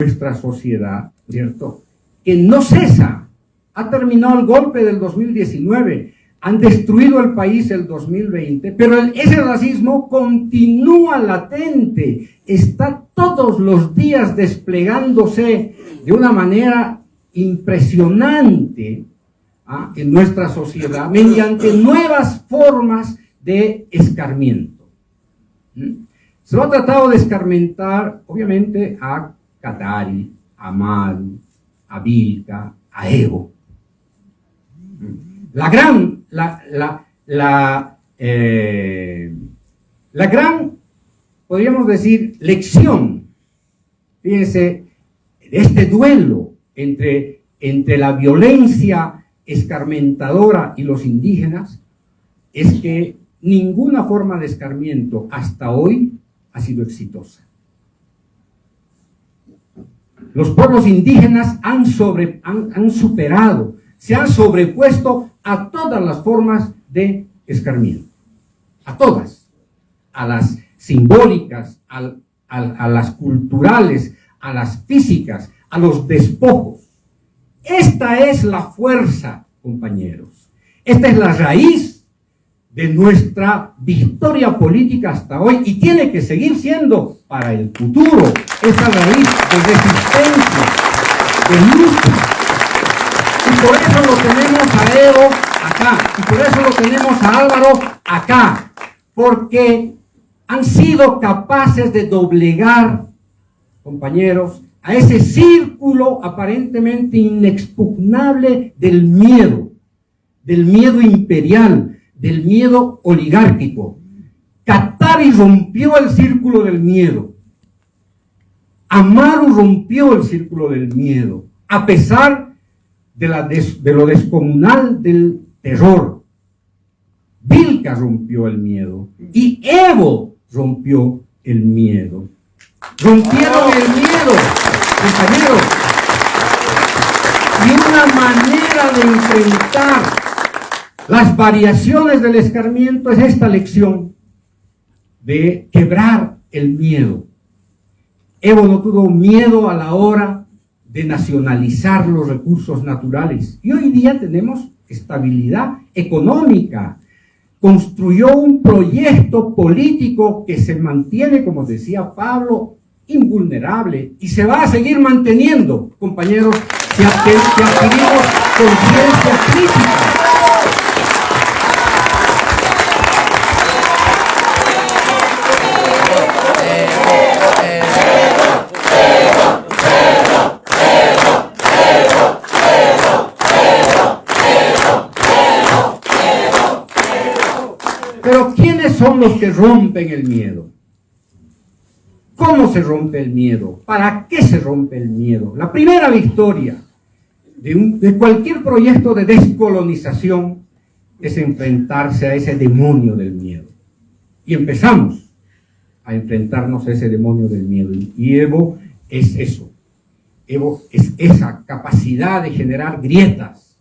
nuestra sociedad, ¿cierto?, que no cesa. Ha terminado el golpe del 2019, han destruido el país el 2020, pero ese racismo continúa latente, está todos los días desplegándose de una manera impresionante en nuestra sociedad mediante nuevas formas de escarmiento. Se lo ha tratado de escarmentar, obviamente, a Katari, a Maru, a Vilca, a Evo. La gran, podríamos decir, lección, fíjense, de este duelo entre la violencia escarmentadora y los indígenas, es que ninguna forma de escarmiento hasta hoy ha sido exitosa. Los pueblos indígenas han superado, se han sobrepuesto a todas las formas de escarmiento, a todas, a las simbólicas, a las culturales, a las físicas, a los despojos. Esta es la fuerza, compañeros, esta es la raíz de nuestra victoria política hasta hoy y tiene que seguir siendo para el futuro esa raíz de resistencia, de lucha. Y por eso lo tenemos a Evo acá, y por eso lo tenemos a Álvaro acá, porque han sido capaces de doblegar, compañeros, a ese círculo aparentemente inexpugnable del miedo imperial, del miedo oligárquico. Katari rompió el círculo del miedo. Amaru rompió el círculo del miedo, a pesar de lo descomunal del terror. Vilca rompió el miedo y Evo rompió el miedo. Rompieron el miedo, compañeros. Y una manera de enfrentar las variaciones del escarmiento es esta lección de quebrar el miedo. Evo no tuvo miedo a la hora de nacionalizar los recursos naturales. Y hoy día tenemos estabilidad económica. Construyó un proyecto político que se mantiene, como decía Pablo, invulnerable y se va a seguir manteniendo, compañeros, si adquirimos conciencia crítica. Pero ¿quiénes son los que rompen el miedo? ¿Cómo se rompe el miedo? ¿Para qué se rompe el miedo? La primera victoria de cualquier proyecto de descolonización es enfrentarse a ese demonio del miedo. Y empezamos a enfrentarnos a ese demonio del miedo. Y Evo es eso. Evo es esa capacidad de generar grietas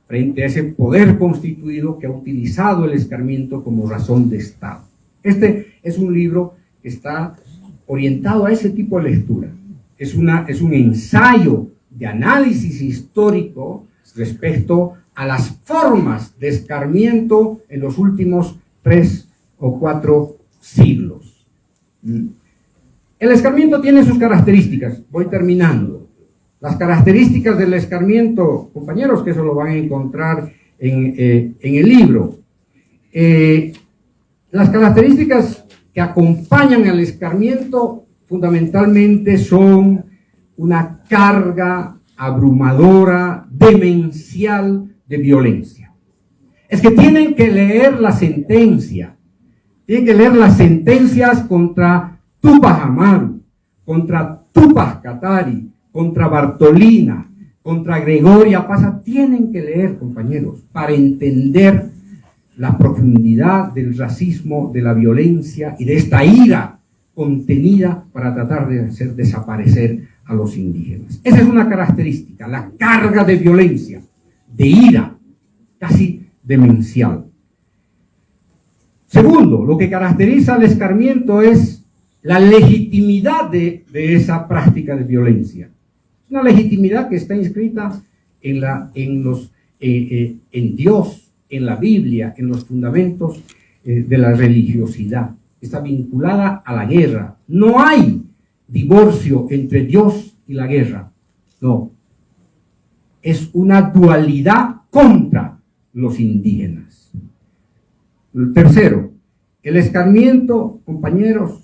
frente a ese poder constituido que ha utilizado el escarmiento como razón de Estado. Este es un libro que está orientado a ese tipo de lectura. Es un ensayo de análisis histórico respecto a las formas de escarmiento en los últimos 3 o 4 siglos. El escarmiento tiene sus características. Voy terminando. Las características del escarmiento, compañeros, que eso lo van a encontrar en el libro. Las características que acompañan al escarmiento fundamentalmente son una carga abrumadora, demencial de violencia. Es que tienen que leer la sentencia, tienen que leer las sentencias contra Tupac Amaru, contra Tupac Katari, contra Bartolina, contra Gregoria Pasa. Tienen que leer, compañeros, para entender la profundidad del racismo, de la violencia y de esta ira contenida para tratar de hacer desaparecer a los indígenas. Esa es una característica, la carga de violencia, de ira, casi demencial. Segundo, lo que caracteriza al escarmiento es la legitimidad de esa práctica de violencia. Es una legitimidad que está inscrita en Dios, en la Biblia, en los fundamentos de la religiosidad. Está vinculada a la guerra. No hay divorcio entre Dios y la guerra. No. Es una dualidad contra los indígenas. El tercero, el escarmiento, compañeros,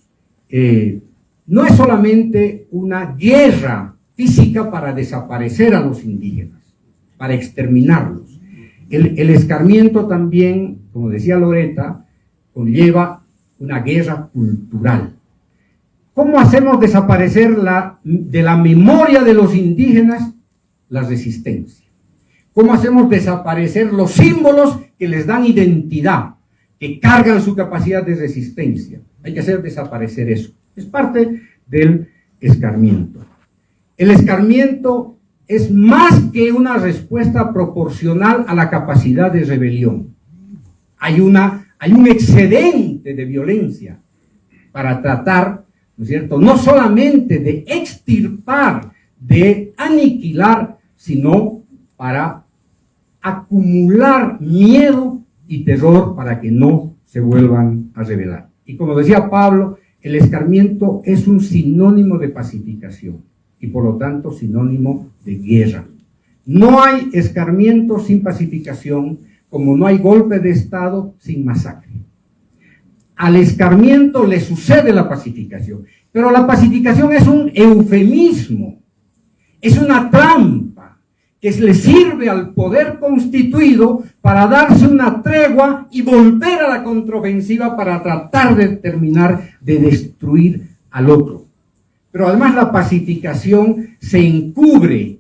no es solamente una guerra física para desaparecer a los indígenas, para exterminarlos. El escarmiento también, como decía Loretta, conlleva una guerra cultural. ¿Cómo hacemos desaparecer de la memoria de los indígenas la resistencia? ¿Cómo hacemos desaparecer los símbolos que les dan identidad, que cargan su capacidad de resistencia? Hay que hacer desaparecer eso. Es parte del escarmiento. El escarmiento es más que una respuesta proporcional a la capacidad de rebelión. Hay un excedente de violencia para tratar, ¿no es cierto?, no solamente de extirpar, de aniquilar, sino para acumular miedo y terror para que no se vuelvan a rebelar. Y como decía Pablo, el escarmiento es un sinónimo de pacificación y por lo tanto sinónimo de guerra. No hay escarmiento sin pacificación, como no hay golpe de Estado sin masacre. Al escarmiento le sucede la pacificación, pero la pacificación es un eufemismo, es una trampa que le sirve al poder constituido para darse una tregua y volver a la contraofensiva para tratar de terminar de destruir al otro. Pero además la pacificación se encubre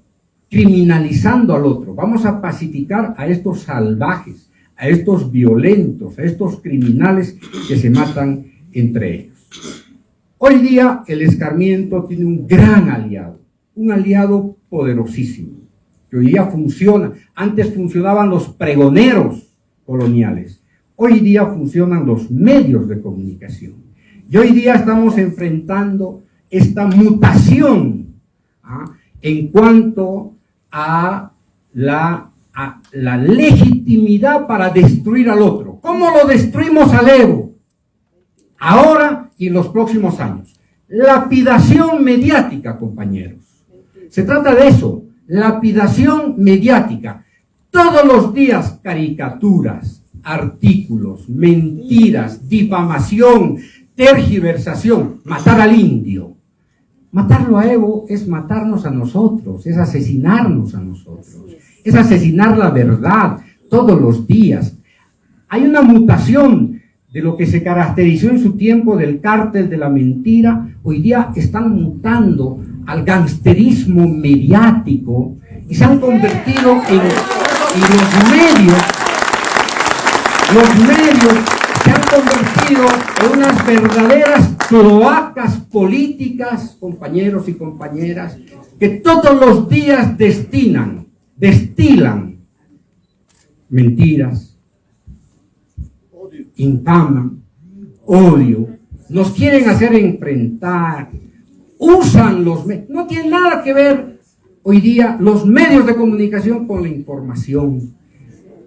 criminalizando al otro. Vamos a pacificar a estos salvajes, a estos violentos, a estos criminales que se matan entre ellos. Hoy día el escarmiento tiene un gran aliado, un aliado poderosísimo, que hoy día funciona. Antes funcionaban los pregoneros coloniales, hoy día funcionan los medios de comunicación. Y hoy día estamos enfrentando esta mutación en cuanto a la legitimidad para destruir al otro. ¿Cómo lo destruimos al Evo? Ahora y en los próximos años. Lapidación mediática, compañeros. Se trata de eso, lapidación mediática. Todos los días caricaturas, artículos, mentiras, difamación, tergiversación, matar al indio. Matarlo a Evo es matarnos a nosotros, es asesinarnos a nosotros, es asesinar la verdad todos los días. Hay una mutación de lo que se caracterizó en su tiempo del cártel de la mentira. Hoy día están mutando al gangsterismo mediático y se han convertido en los medios se han convertido en unas verdaderas cloacas políticas, compañeros y compañeras, que todos los días destilan mentiras, infaman, odio, nos quieren hacer enfrentar, usan los medios, no tiene nada que ver hoy día los medios de comunicación con la información,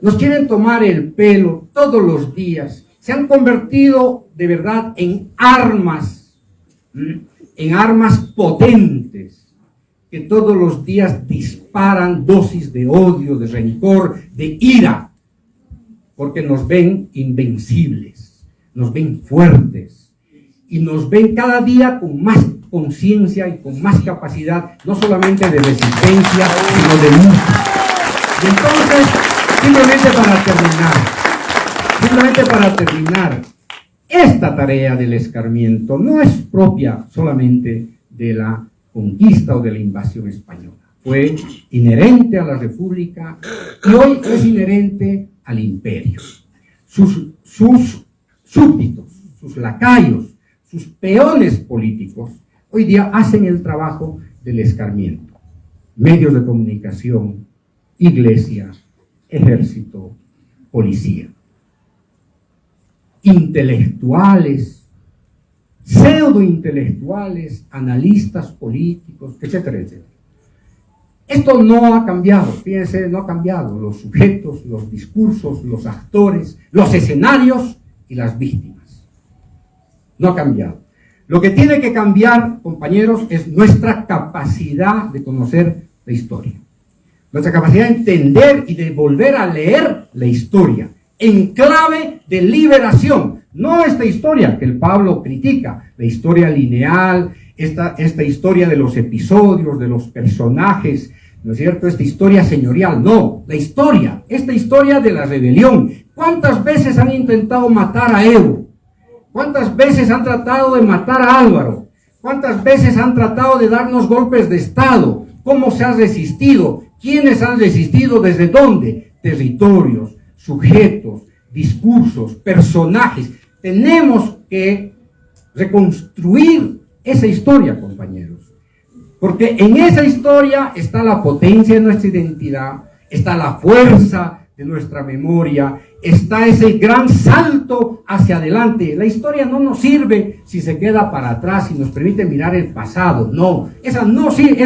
nos quieren tomar el pelo todos los días, se han convertido de verdad en armas potentes que todos los días disparan dosis de odio, de rencor, de ira, porque nos ven invencibles, nos ven fuertes y nos ven cada día con más conciencia y con más capacidad, no solamente de resistencia, sino de lucha. Y entonces, simplemente para terminar, esta tarea del escarmiento no es propia solamente de la conquista o de la invasión española. Fue inherente a la República y hoy es inherente al imperio. Sus súbditos, sus lacayos, sus peones políticos, hoy día hacen el trabajo del escarmiento. Medios de comunicación, iglesia, ejército, policía. Intelectuales, pseudointelectuales, analistas políticos, etcétera, etcétera. Esto no ha cambiado, fíjense, no ha cambiado los sujetos, los discursos, los actores, los escenarios y las víctimas. No ha cambiado. Lo que tiene que cambiar, compañeros, es nuestra capacidad de conocer la historia. Nuestra capacidad de entender y de volver a leer la historia en clave de liberación. No esta historia que el Pablo critica, la historia lineal, esta historia de los episodios, de los personajes, ¿no es cierto? Esta historia señorial, no, la historia, esta historia de la rebelión. ¿Cuántas veces han intentado matar a Evo? ¿Cuántas veces han tratado de matar a Álvaro? ¿Cuántas veces han tratado de darnos golpes de Estado? ¿Cómo se ha resistido? ¿Quiénes han resistido? ¿Desde dónde? Territorios, sujetos, discursos, personajes. Tenemos que reconstruir esa historia, compañeros, porque en esa historia está la potencia de nuestra identidad, está la fuerza de nuestra memoria, está ese gran salto hacia adelante. La historia no nos sirve si se queda para atrás y nos permite mirar el pasado. No, esa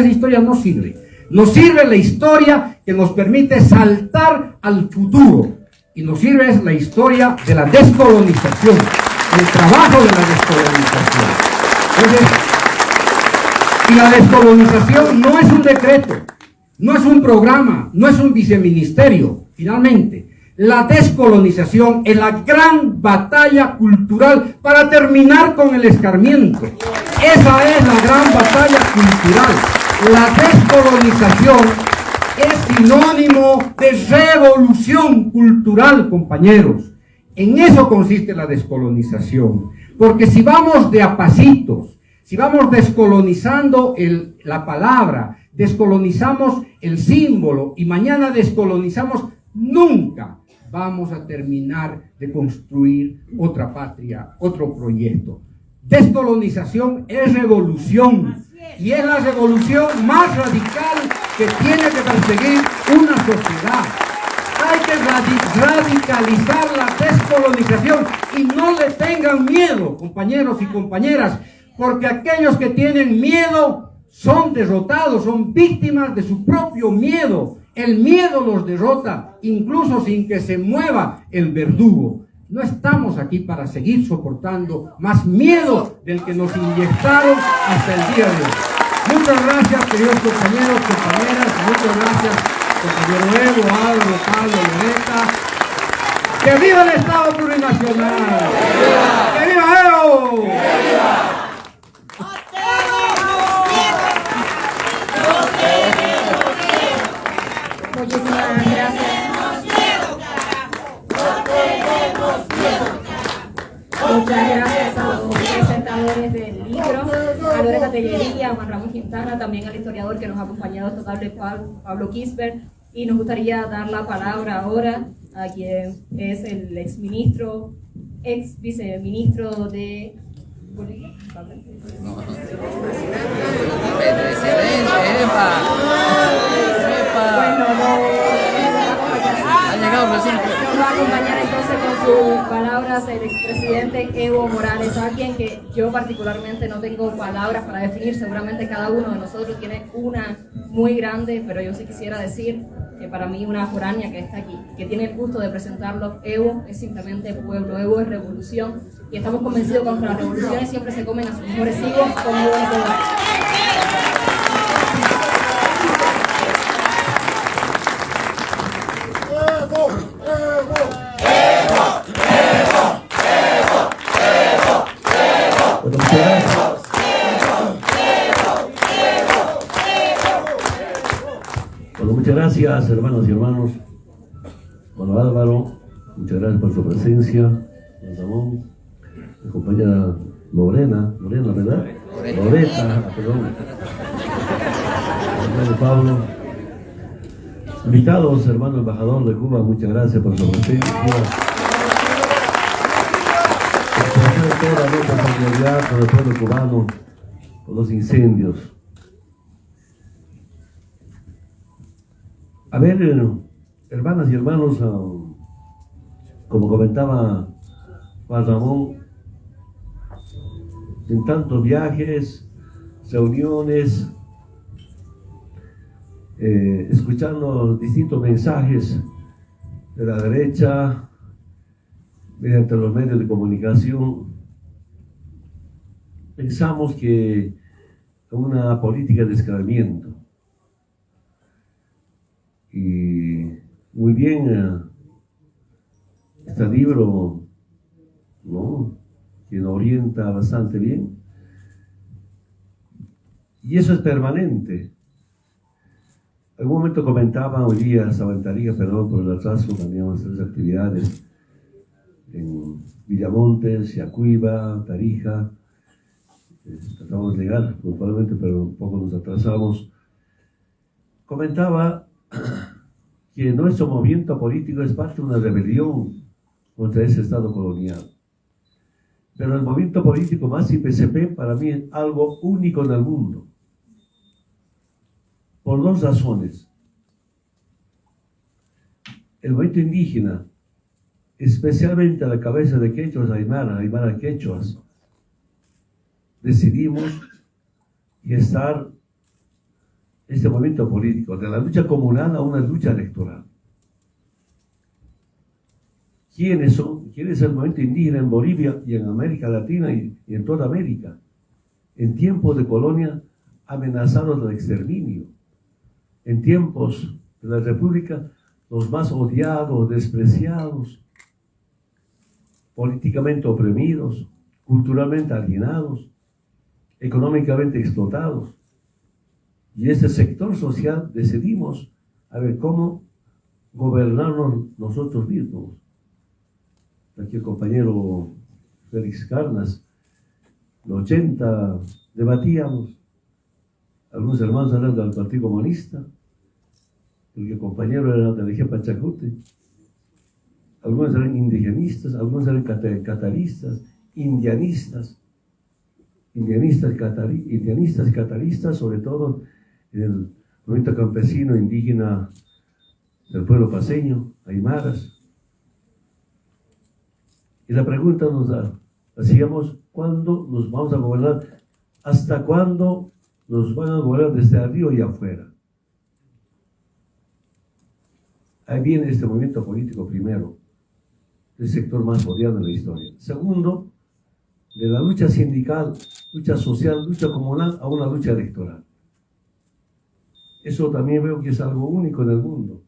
historia no sirve. Nos sirve la historia que nos permite saltar al futuro, y nos sirve es la historia de la descolonización, el trabajo de la descolonización. Entonces, y la descolonización no es un decreto, no es un programa, no es un viceministerio. Finalmente, la descolonización es la gran batalla cultural para terminar con el escarmiento. Esa es la gran batalla cultural. La descolonización es sinónimo de revolución cultural, compañeros. En eso consiste la descolonización. Porque si vamos de a pasitos, si vamos descolonizando la palabra, descolonizamos el símbolo y mañana descolonizamos, nunca vamos a terminar de construir otra patria, otro proyecto. Descolonización es revolución, y es la revolución más radical que tiene que perseguir una sociedad. Hay que radicalizar la descolonización, y no le tengan miedo, compañeros y compañeras, porque aquellos que tienen miedo son derrotados, son víctimas de su propio miedo. El miedo los derrota, incluso sin que se mueva el verdugo. No estamos aquí para seguir soportando más miedo del que nos inyectaron hasta el día de hoy. Muchas gracias, queridos compañeros, compañeras. Muchas gracias, compañero Evo, Álvaro, Pablo, Loreta. ¡Que viva el Estado plurinacional! ¡Que viva Evo! ¡Que viva! Muchísimas gracias. Muchas gracias a los presentadores del libro, a Loreta Tellería, a Juan Ramón Quintana, también al historiador que nos ha acompañado esta tarde, Pablo Quisper. Y nos gustaría dar la palabra ahora a quien es el ex viceministro de Bolivia. Nos va a acompañar entonces con sus palabras el expresidente Evo Morales, alguien que yo particularmente no tengo palabras para definir. Seguramente cada uno de nosotros tiene una muy grande, pero yo sí quisiera decir que para mí una foránea que está aquí, que tiene el gusto de presentarlo. Evo es simplemente pueblo, Evo es revolución, y estamos convencidos que las revoluciones siempre se comen a sus mejores hijos con Evo en todo. Bueno, muchas gracias, hermanos y hermanos. Bueno, Álvaro, muchas gracias por su presencia. Don Ramón, mi compañera Lorena, ¿verdad? Loreta, perdón. Hermano Pablo. Invitados, hermano embajador de Cuba, muchas gracias por su presencia. Por toda nuestra solidaridad con el pueblo cubano, con los incendios. A ver, hermanas y hermanos, como comentaba Juan Ramón, en tantos viajes, reuniones, escuchando distintos mensajes de la derecha, mediante los medios de comunicación, pensamos que una política de escalamiento. Y muy bien, este libro, ¿no?, que nos orienta bastante bien. Y eso es permanente. En un momento comentaba, hoy día Sabantaría, perdón por el atraso, teníamos 3 actividades en Villamontes, Yacuiba, Tarija. Tratamos de llegar puntualmente, pero un poco nos atrasamos. Comentaba que nuestro movimiento político es parte de una rebelión contra ese Estado colonial. Pero el movimiento político más IPCP para mí es algo único en el mundo. Por 2 razones. El movimiento indígena, especialmente a la cabeza de quechuas aymara quechuas, decidimos gestar este movimiento político, de la lucha comunal a una lucha electoral. ¿Quiénes son? ¿Quién es el movimiento indígena en Bolivia y en América Latina y en toda América? En tiempos de colonia amenazados de exterminio. En tiempos de la República, los más odiados, despreciados, políticamente oprimidos, culturalmente alienados, económicamente explotados. Y este sector social decidimos a ver cómo gobernarnos nosotros mismos. Aquí el compañero Félix Carnas, en los 80 debatíamos, algunos hermanos eran del Partido Comunista, el compañero era de la región Pachacute, algunos eran indigenistas, algunos eran cataristas, indianistas y cataristas, sobre todo en el movimiento campesino indígena del pueblo paceño, aymaras. Y la pregunta nos hacíamos, ¿cuándo nos vamos a gobernar? ¿Hasta cuándo nos van a gobernar desde arriba y afuera? Ahí viene este movimiento político primero, el sector más odiado en la historia. Segundo, de la lucha sindical, lucha social, lucha comunal a una lucha electoral. Eso también veo que es algo único en el mundo.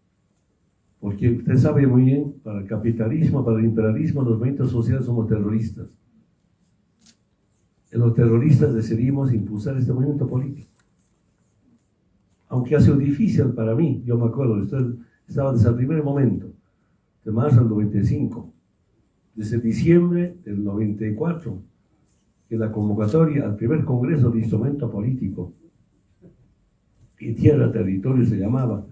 Porque usted sabe muy bien, para el capitalismo, para el imperialismo, los movimientos sociales somos terroristas. Los terroristas decidimos impulsar este movimiento político. Aunque ha sido difícil para mí, yo me acuerdo, estaba desde el primer momento, de marzo del 95, desde diciembre del 94, que la convocatoria al primer congreso de instrumento político, y tierra, territorio se llamaba,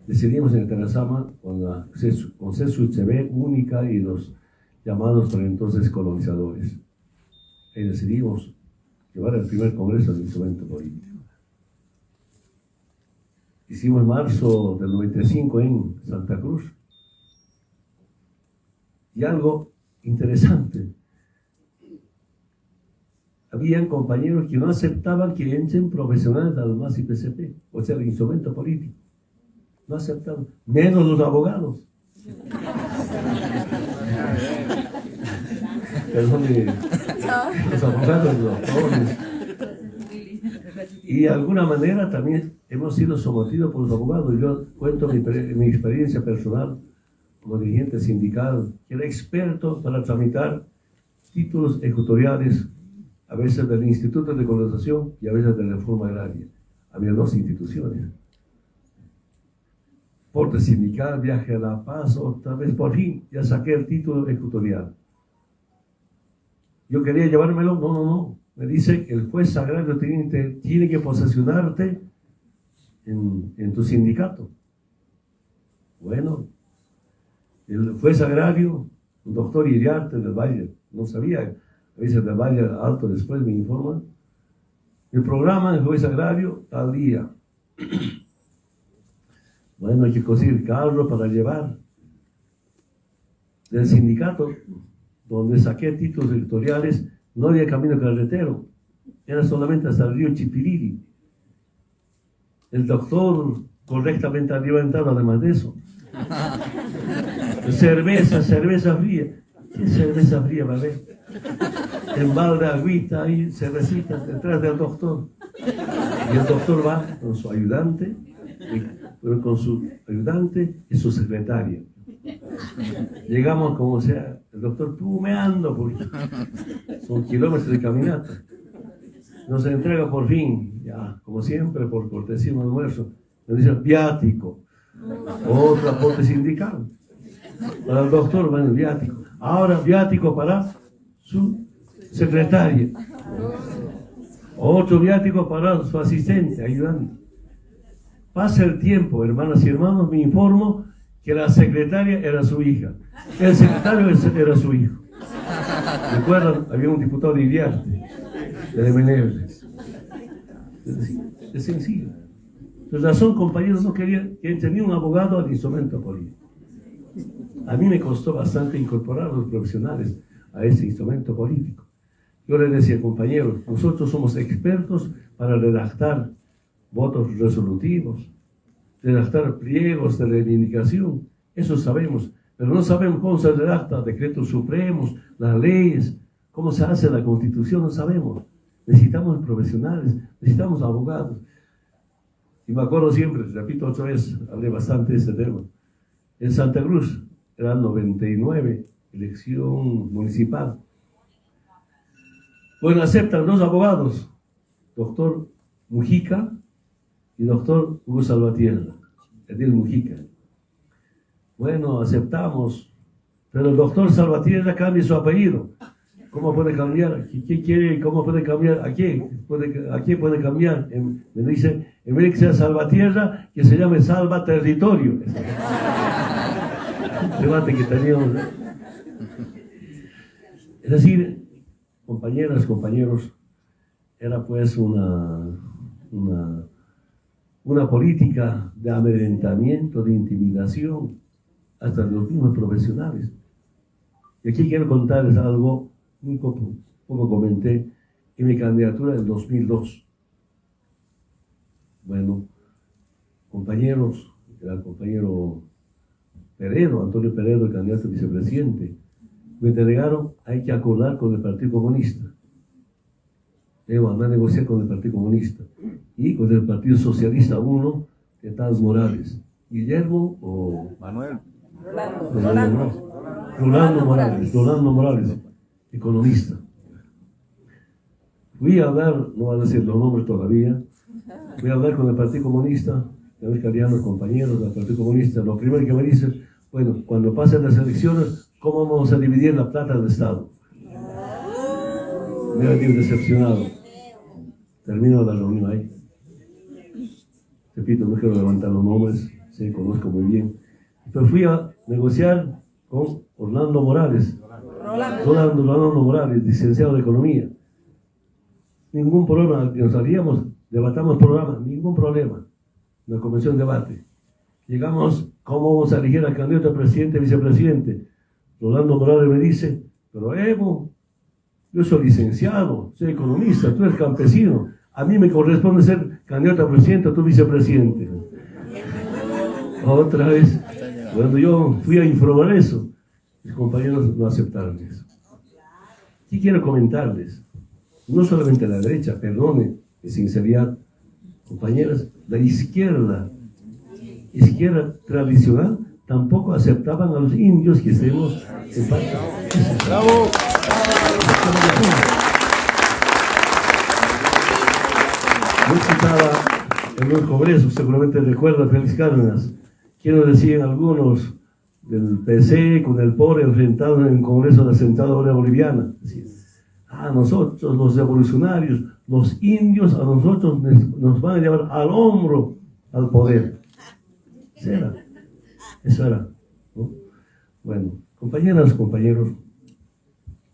decidimos en Terazama con CESU-HB única y los llamados por entonces colonizadores. Y decidimos llevar el primer congreso de instrumento político. Hicimos en marzo del 95 en Santa Cruz. Y algo interesante, habían compañeros que no aceptaban que entren profesionales de los más IPCP, o sea, el instrumento político. No aceptaban, menos los abogados. Perdón, los abogados, los jóvenes. Y de alguna manera también hemos sido sometidos por los abogados. Yo cuento mi experiencia personal como dirigente sindical, que era experto para tramitar títulos ejecutoriales, a veces del Instituto de Colonización y a veces de la Reforma Agraria. Había 2 instituciones. Porte sindical, viaje a La Paz, otra vez por fin, ya saqué el título ejecutorial. Yo quería llevármelo, no. Me dice que el juez agrario tiene que posesionarte en tu sindicato. Bueno, el juez agrario, un doctor Iriarte del Valle, no sabía, a veces del Valle Alto después me informan, el programa del juez agrario tal día. Bueno, hay que conseguir carro para llevar. Del sindicato, donde saqué títulos electorales, no había camino carretero, era solamente hasta el río Chipiriri. El doctor correctamente alimentado, además de eso. Cerveza fría. ¿Qué cerveza fría va a haber? En balde, agüita ahí, cervecita detrás del doctor. Y el doctor va con su ayudante, y su secretaria. Llegamos como sea, el doctor pumeando, porque son kilómetros de caminata. Nos entrega por fin, ya, como siempre, por cortesía un almuerzo. Nos dice viático, otro aporte sindical. Para el doctor va el viático. Ahora viático para su secretaria. Otro viático para su asistente, ayudante. Pasa el tiempo, hermanas y hermanos, me informo que la secretaria era su hija. El secretario era su hijo. ¿Recuerdan? Había un diputado de Iriarte, de Menéndez. Es sencillo. Por razón, compañeros, no querían que tenía un abogado al instrumento político. A mí me costó bastante incorporar a los profesionales a ese instrumento político. Yo les decía, compañeros, nosotros somos expertos para redactar votos resolutivos, redactar pliegos de reivindicación, eso sabemos, pero no sabemos cómo se redacta decretos supremos, las leyes, cómo se hace la constitución, no sabemos. Necesitamos profesionales, necesitamos abogados. Y me acuerdo siempre, repito otra vez, hablé bastante de este tema. En Santa Cruz, era 99, elección municipal. Bueno, aceptan dos abogados, doctor Mujica y doctor Hugo Salvatierra, Edil Mujica. Bueno, aceptamos, pero el doctor Salvatierra cambia su apellido. ¿Cómo puede cambiar? ¿Qué quiere? ¿Cómo puede cambiar? ¿A quién? ¿A quién puede cambiar? Me dice, en vez de que sea Salvatierra, que se llame Salva Territorio. Debate que teníamos. Es decir, compañeras, compañeros, era pues una política de amedrentamiento, de intimidación, hasta los mismos profesionales. Y aquí quiero contarles algo, muy poco comenté, en mi candidatura del 2002. Bueno, compañeros, era el compañero Peredo, Antonio Peredo, el candidato a vicepresidente, me delegaron, hay que acordar con el Partido Comunista. Andar a negociar con el Partido Comunista y con el Partido Socialista 1, que está Morales. Guillermo o Manuel. Rolando Morales, economista. Fui a hablar, no voy a decir los nombres todavía, fui a hablar con el Partido Comunista, ya ves que habían los compañeros del Partido Comunista. Lo primero que me dicen, bueno, cuando pasen las elecciones, ¿cómo vamos a dividir la plata del Estado? Me había decepcionado. Termino la reunión ahí. Repito, no quiero levantar los nombres, sí, conozco muy bien. Entonces fui a negociar con Rolando Morales, licenciado de Economía. Ningún problema, nos salíamos, debatamos programa, ningún problema. Una convención de debate. Llegamos, ¿cómo vamos a elegir al candidato a presidente y vicepresidente? Rolando Morales me dice, pero Evo, yo soy licenciado, soy economista, tú eres campesino, a mí me corresponde ser candidato a presidente o tú vicepresidente. Otra vez, cuando yo fui a informar eso, mis compañeros no aceptaron eso. Y quiero comentarles, no solamente la derecha, perdone, de sinceridad, compañeras, la izquierda tradicional, tampoco aceptaban a los indios que estemos en paz. ¡Bravo! Yo estaba en un congreso, seguramente recuerda Félix Cárdenas, quiero decir algunos del PC con el POR enfrentados en el Congreso de la Central Boliviana. A nosotros, los revolucionarios, los indios, a nosotros nos van a llevar al hombro al poder. Eso era, ¿no? Bueno, compañeras, compañeros,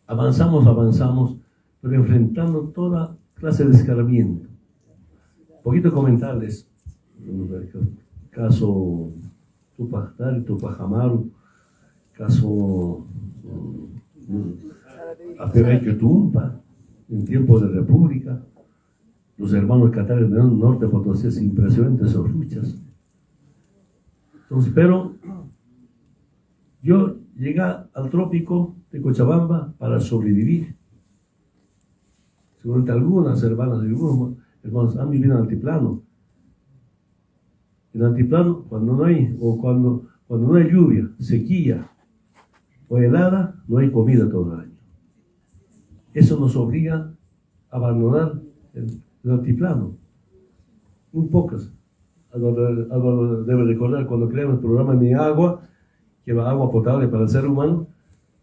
avanzamos, pero enfrentando toda clase de escarmiento. Poquito comentarles, caso Tupac Amaru, caso Apebeque Tumpa, en tiempos de república. Los hermanos catares del norte de Potosí, es impresionante sus luchas. Entonces, pero yo llegué al trópico de Cochabamba para sobrevivir. Seguramente algunas hermanas y algunos hermanos han vivido en altiplano. En altiplano, cuando no hay, o cuando no hay lluvia, sequía o helada, no hay comida todo el año. Eso nos obliga a abandonar el altiplano. Muy pocas. Álvaro debe recordar cuando creamos el programa Mi Agua, que va agua potable para el ser humano,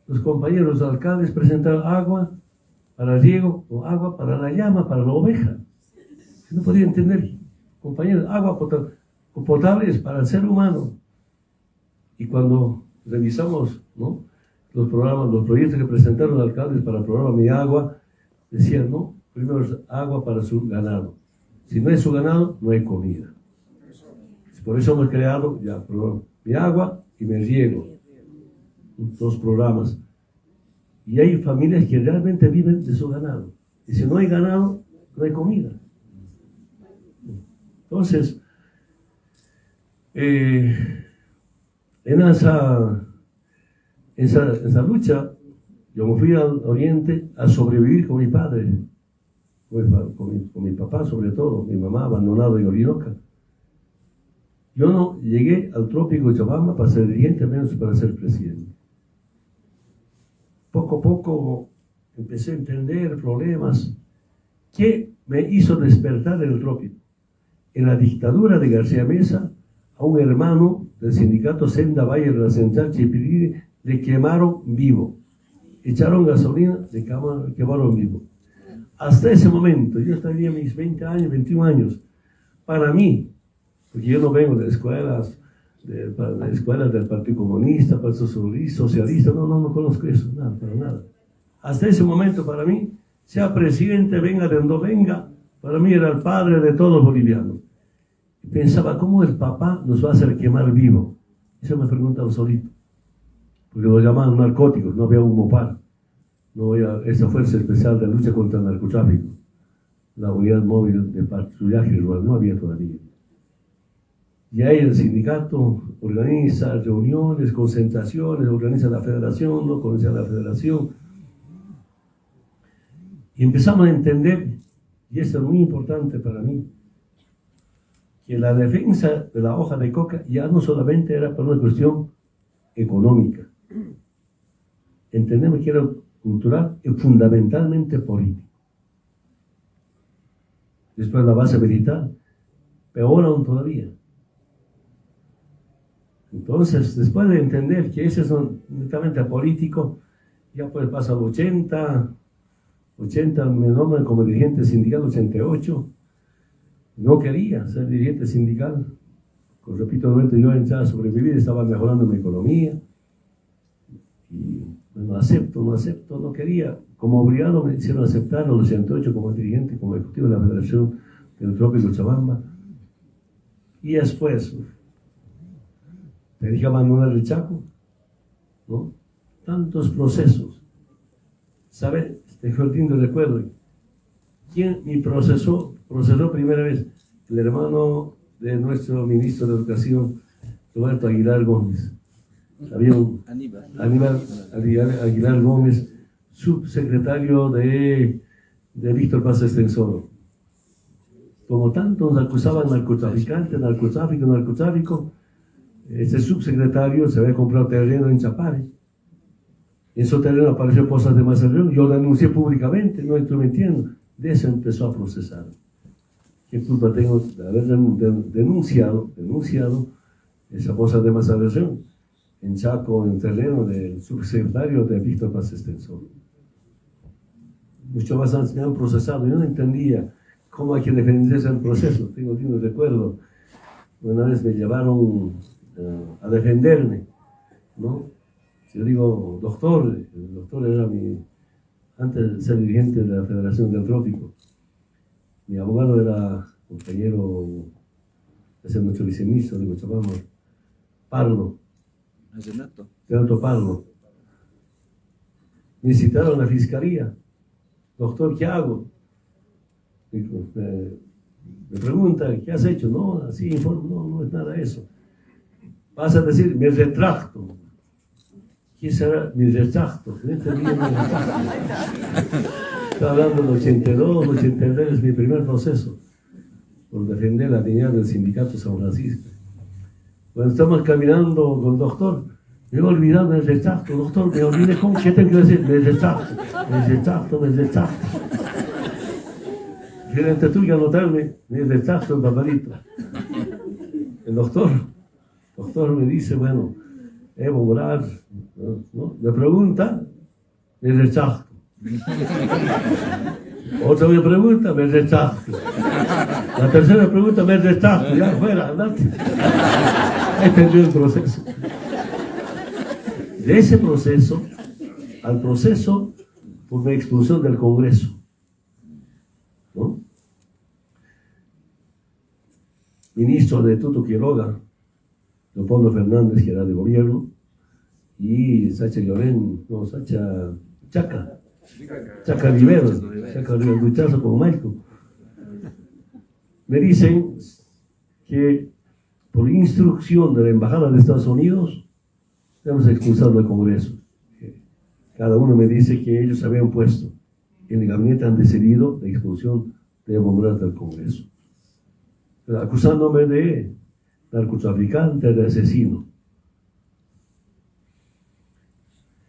los compañeros alcaldes presentaron agua para el riego o agua para la llama, para la oveja. No podía entender, compañeros, agua potable es para el ser humano. Y cuando revisamos, ¿no?, los programas, los proyectos que presentaron los alcaldes para el programa Mi Agua, decían, no, primero es agua para su ganado. Si no hay su ganado, no hay comida. Por eso hemos creado ya programa Mi Agua y Me Riego, dos programas. Y hay familias que realmente viven de su ganado. Y si no hay ganado, no hay comida. Entonces, en esa lucha, yo me fui al oriente a sobrevivir con mi padre, con mi papá sobre todo, mi mamá abandonado en Orinoca. Yo no llegué al trópico de Cochabamba para ser dirigente, menos para ser presidente. Poco a poco empecé a entender problemas que me hizo despertar en el trópico. En la dictadura de García Mesa, a un hermano del sindicato Senda Valle de la Central Chipiriri le quemaron vivo. Echaron gasolina, le quemaron vivo. Hasta ese momento, yo estaría mis 20 años, 21 años, para mí, porque yo no vengo de escuelas del Partido Comunista, Partido Socialista, no conozco eso, nada, para nada. Hasta ese momento, para mí, sea presidente, venga de donde venga, para mí era el padre de todos los bolivianos. Y pensaba, ¿cómo el papá nos va a hacer quemar vivo? Eso me preguntaba solito. Porque lo llamaban narcóticos, no había un MOPAR, no había esa fuerza especial de lucha contra el narcotráfico, la unidad móvil de patrullaje rural, no había todavía. Y ahí el sindicato organiza reuniones, concentraciones, organiza la federación, no conocía la federación. Y empezamos a entender, y esto es muy importante para mí, que la defensa de la hoja de coca ya no solamente era por una cuestión económica. Entendemos que era cultural y fundamentalmente político. Después la base militar, peor aún todavía. Entonces, después de entender que ese es netamente político, ya pues pasa al 80 me nombran como dirigente sindical, 88. No quería ser dirigente sindical. Repito, yo entraba a sobrevivir, estaba mejorando mi economía. Y bueno, no quería. Como obligado me hicieron aceptar a los 88 como dirigente, como ejecutivo de la Federación del Trópico de Cochabamba. Y después, te dije abandonar el Chaco, ¿no? Tantos procesos. ¿Sabes? Te lindo recuerdo. ¿Quién me procesó primera vez? El hermano de nuestro ministro de Educación, Roberto Aguilar Gómez. Había un Aníbal Aguilar Gómez, subsecretario de Víctor Paz Extensoro. Como tanto nos acusaban narcotráfico, este subsecretario se había comprado terreno en Chapare. En su terreno apareció Pozas de Mazarrón. Yo lo denuncié públicamente, no estoy mintiendo. De eso empezó a procesar. ¿Qué culpa tengo de haber denunciado esa Pozas de Mazarrón en Chaco, en terreno del subsecretario de Víctor Paz Extensor? Mucho más antes me han procesado. Yo no entendía cómo hay que defenderse del proceso. Tengo un recuerdo. Una vez me llevaron a defenderme, ¿no? Yo digo, doctor, el doctor era antes de ser dirigente de la Federación del Trópico. Mi abogado era compañero, hace mucho viceministro de Cochabamba, Pardo. Renato Pardo. Me citaron a la fiscalía, doctor, ¿qué hago? Me pregunta, ¿qué has hecho? No, así informo, no es nada eso. Vas a decir, me retracto. ¿Qué será mi retracto? No entendí mi retracto. Estaba hablando del 82, 83, mi primer proceso por defender la dignidad del sindicato San Francisco. Cuando estamos caminando con el doctor, me he olvidado del retracto, doctor, me olvidé, ¿qué tengo que decir? Me retracto. Gerente tuyo anotarme, me retracto el paparito. El doctor me dice, bueno, Evo Morales, ¿no? Me pregunta, me retracto. Otra me pregunta, me retracto. La tercera pregunta, me retracto. Ya, fuera, andate. Este es el proceso. De ese proceso al proceso por la expulsión del Congreso, ¿no? Ministro de Tuto Quiroga, Leopoldo Fernández, que era de gobierno, y Chaca Rivero, luchazo con Maico. Me dicen que por instrucción de la Embajada de Estados Unidos hemos expulsado del Congreso. Cada uno me dice que ellos habían puesto en el gabinete, han decidido la expulsión de Evo Morales del Congreso, acusándome de narcotraficante, de asesino.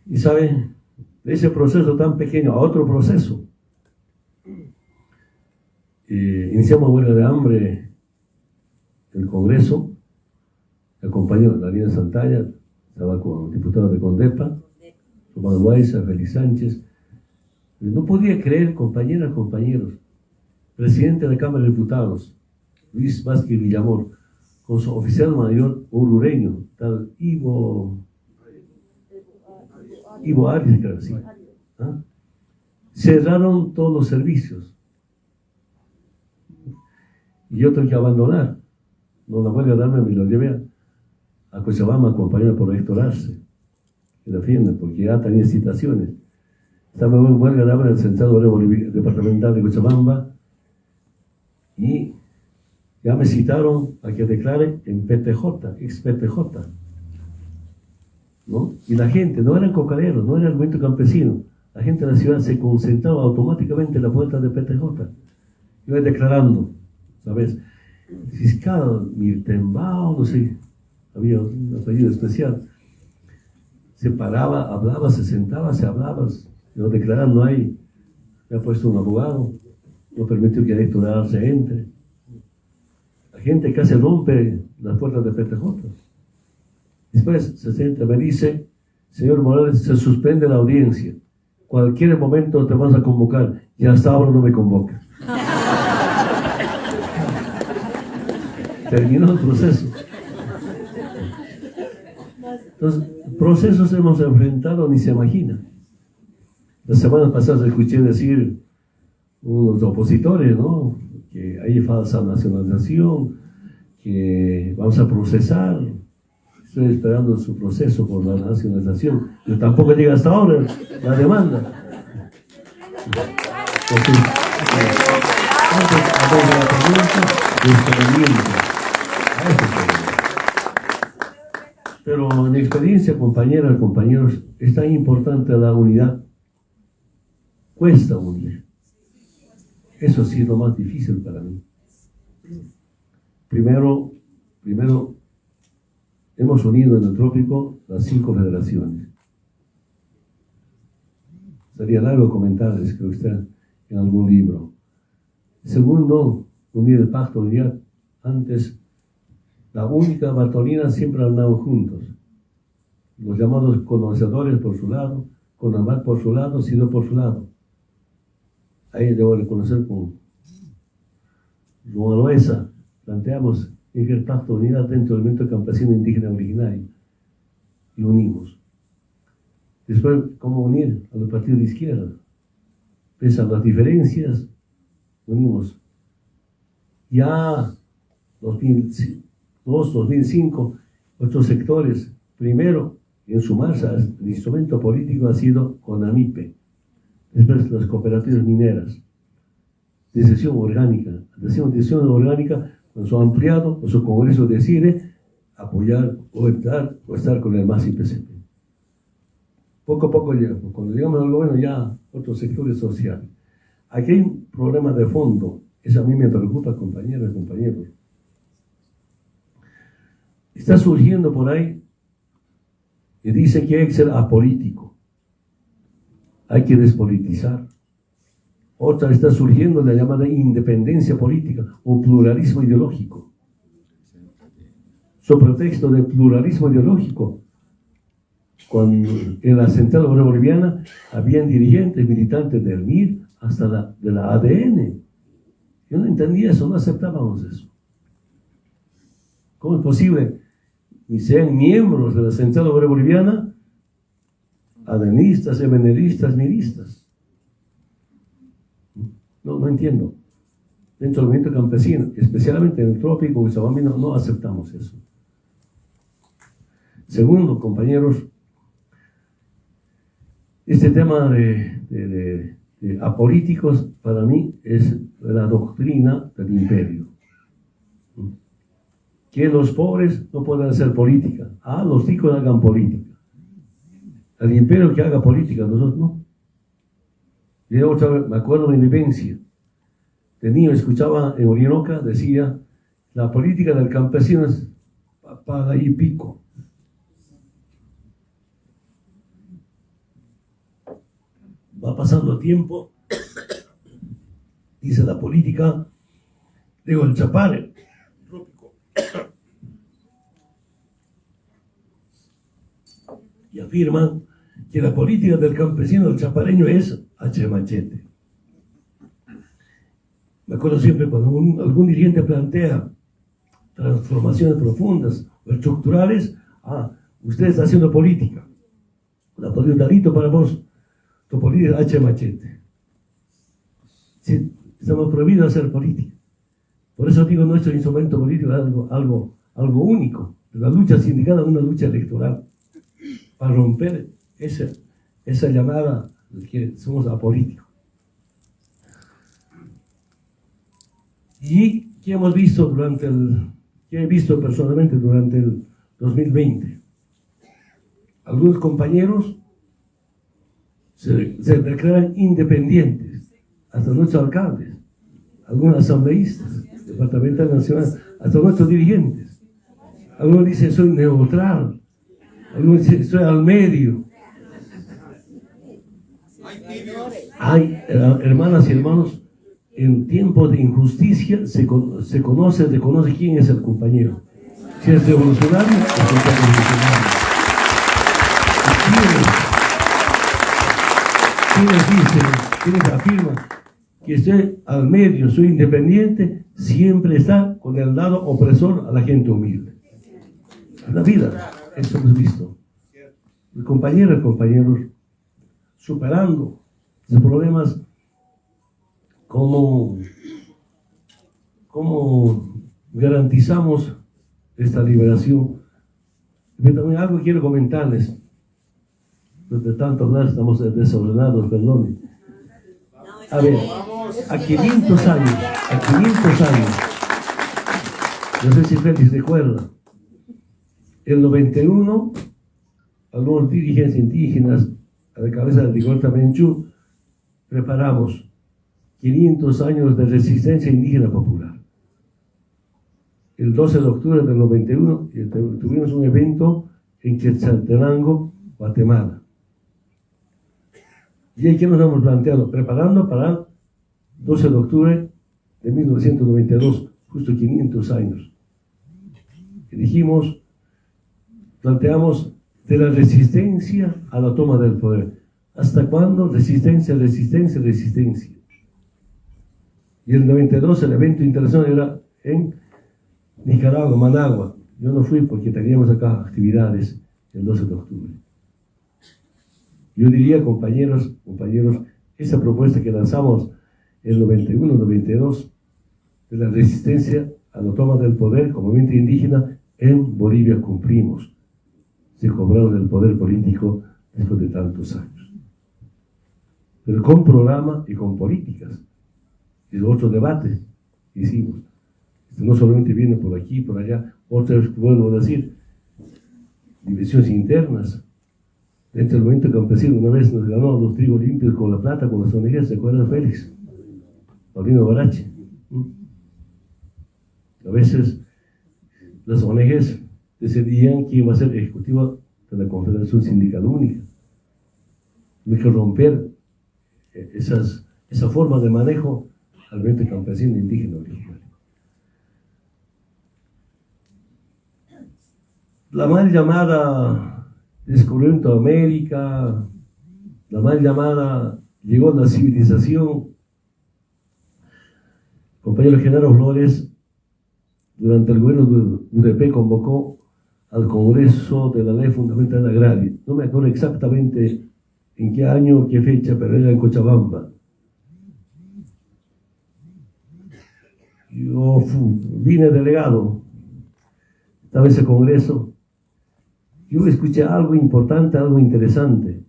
Y saben, de ese proceso tan pequeño a otro proceso, iniciamos huelga de hambre en el Congreso. El compañero Daniel Santalla estaba con el diputado de Condepa, Román Guayza, Félix Sánchez. No podía creer, compañeros, presidente de la Cámara de Diputados, Luis Vázquez Villamor, con su oficial mayor orureño, tal Ivo Arias, creo que sí. ¿Ah? Cerraron todos los servicios. Y yo tengo que abandonar. No la huelga de hambre, me lo llevé a Cochabamba a acompañar por Héctor Arce, que defiende, porque ya tenía citaciones. Estaba en huelga de hambre en el Centro Departamental de Cochabamba y ya me citaron a que declare en PTJ, ex PTJ, ¿no? Y la gente, no eran cocaderos, no era el movimiento campesino, la gente de la ciudad se concentraba automáticamente en la puerta de PTJ. Iba declarando, ¿sabes? Fiscal Mirtembao, no sé, había un apellido especial. Se paraba, hablaba, se sentaba, se hablaba. Yo declarando ahí, me ha puesto un abogado, no permitió que Héctor Arce entre. La gente casi rompe las puertas de PTJ. Después se sienta, me dice, señor Morales, se suspende la audiencia. Cualquier momento te vas a convocar, y hasta ahora no me convoca. Terminó el proceso. Entonces, procesos hemos enfrentado, ni se imagina. La semana pasada escuché decir unos opositores, ¿no?, que hay falsa nacionalización, que vamos a procesar. Estoy esperando su proceso por la nacionalización. Pero tampoco llega hasta ahora la demanda. Entonces, pero en mi experiencia, compañeras, compañeros, es tan importante la unidad. Cuesta unir. Eso sí es lo más difícil para mí. Primero, hemos unido en el trópico las 5 federaciones. Sería largo comentarles, creo que está en algún libro. Segundo, unir el pacto de unidad. Antes, la única Bartolina siempre andaban juntos. Los llamados conocedores por su lado, Conamar por su lado, Sido por su lado. Ahí debo reconocer con Juan Loesa, planteamos el pacto de unidad dentro del movimiento campesino indígena originario y unimos. Después, ¿cómo unir a los partidos de izquierda? Pese a las diferencias, unimos. Ya 2002, 2005, otros sectores, primero en sumarse al instrumento político ha sido CONAMIPE, después las cooperativas mineras, decisión orgánica. Decisión orgánica, cuando su ampliado o su congreso decide apoyar o estar con el MAS y PCP. Poco a poco, cuando llegamos al gobierno, ya otros sectores sociales. Aquí hay un problema de fondo, eso a mí me preocupa, compañeras y compañeros. Está surgiendo por ahí y dice que hay que ser apolítico, hay que despolitizar. Otra está surgiendo la llamada independencia política o pluralismo ideológico. Sobre pretexto de pluralismo ideológico, cuando en la Central Obrera Boliviana habían dirigentes, militantes del MIR, hasta de la ADN. Yo no entendía eso, no aceptábamos eso. ¿Cómo es posible que sean miembros de la Central Obrera Boliviana adenistas, ebeneristas, miristas? No entiendo. Dentro del movimiento campesino, especialmente en el trópico Huizabambino, no aceptamos eso. Segundo, compañeros, este tema de apolíticos para mí es la doctrina del imperio. Que los pobres no puedan hacer política. Los ricos hagan política. El imperio que haga política, nosotros no. Yo otra vez me acuerdo de mi vivencia. De niño escuchaba en Orinoca, decía, la política del campesino es papada y pico. Va pasando el tiempo, dice la política, digo, el Chapare, y afirman que la política del campesino, del chapareño, es H machete. Me acuerdo siempre cuando algún dirigente plantea transformaciones profundas o estructurales, usted está haciendo política. La política, Dalito, para vos, tu política es H machete. Sí, estamos prohibidos hacer política. Por eso digo, nuestro instrumento político es algo único. La lucha sindical es una lucha electoral para romper esa llamada de que somos apolíticos. Y que hemos visto que he visto personalmente durante el 2020. Algunos compañeros se declaran independientes, hasta nuestros alcaldes, algunos asambleístas, departamentales nacionales, hasta nuestros dirigentes. Algunos dicen soy neutral, algunos dicen estoy al medio. Hay, hermanas y hermanos, en tiempos de injusticia se reconoce quién es el compañero. Si es revolucionario, es revolucionario. ¿Quiénes afirman que estoy al medio, soy independiente? Siempre está con el lado opresor a la gente humilde. En la vida, eso hemos visto. Compañeros, superando los problemas, ¿cómo garantizamos esta liberación? Pero también algo quiero comentarles. De tanto hablar estamos desordenados, perdón. A ver, a 500 años, no sé si Félix recuerda, el 91, algunos dirigentes indígenas, a la cabeza de Rigoberta Menchú, preparamos 500 años de resistencia indígena popular. El 12 de octubre del 91 tuvimos un evento en Quetzaltenango, Guatemala. Y ahí que nos hemos planteado, preparando para el 12 de octubre de 1992, justo 500 años. Y dijimos, planteamos de la resistencia a la toma del poder. ¿Hasta cuándo? Resistencia. Y el 92 el evento internacional era en Nicaragua, Managua. Yo no fui porque teníamos acá actividades el 12 de octubre. Yo diría, compañeros, esa propuesta que lanzamos en el 91-92 de la resistencia a la toma del poder como movimiento indígena en Bolivia cumplimos. Se cobraron el poder político después de tantos años. pero con programa y con políticas. Y otro debate que hicimos. Esto no solamente viene por aquí, por allá. Otra vez vuelvo a decir, divisiones internas. Dentro del movimiento campesino, una vez nos ganó los trigos limpios con la plata, con las ONGs, ¿se acuerdan, Félix? Paulino Barache. A veces las ONGs decidían quién iba a ser ejecutivo de la Confederación Sindical Única. Hay que romper esa forma de manejo al movimiento campesino indígena originario. La mal llamada descubrimiento de América, la mal llamada llegó la civilización. El compañero Genaro Flores, durante el gobierno de UDP, convocó al Congreso de la Ley Fundamental Agraria. No me acuerdo exactamente en qué año, qué fecha, pero era en Cochabamba. Yo vine delegado, estaba en ese Congreso. Yo escuché algo importante, algo interesante.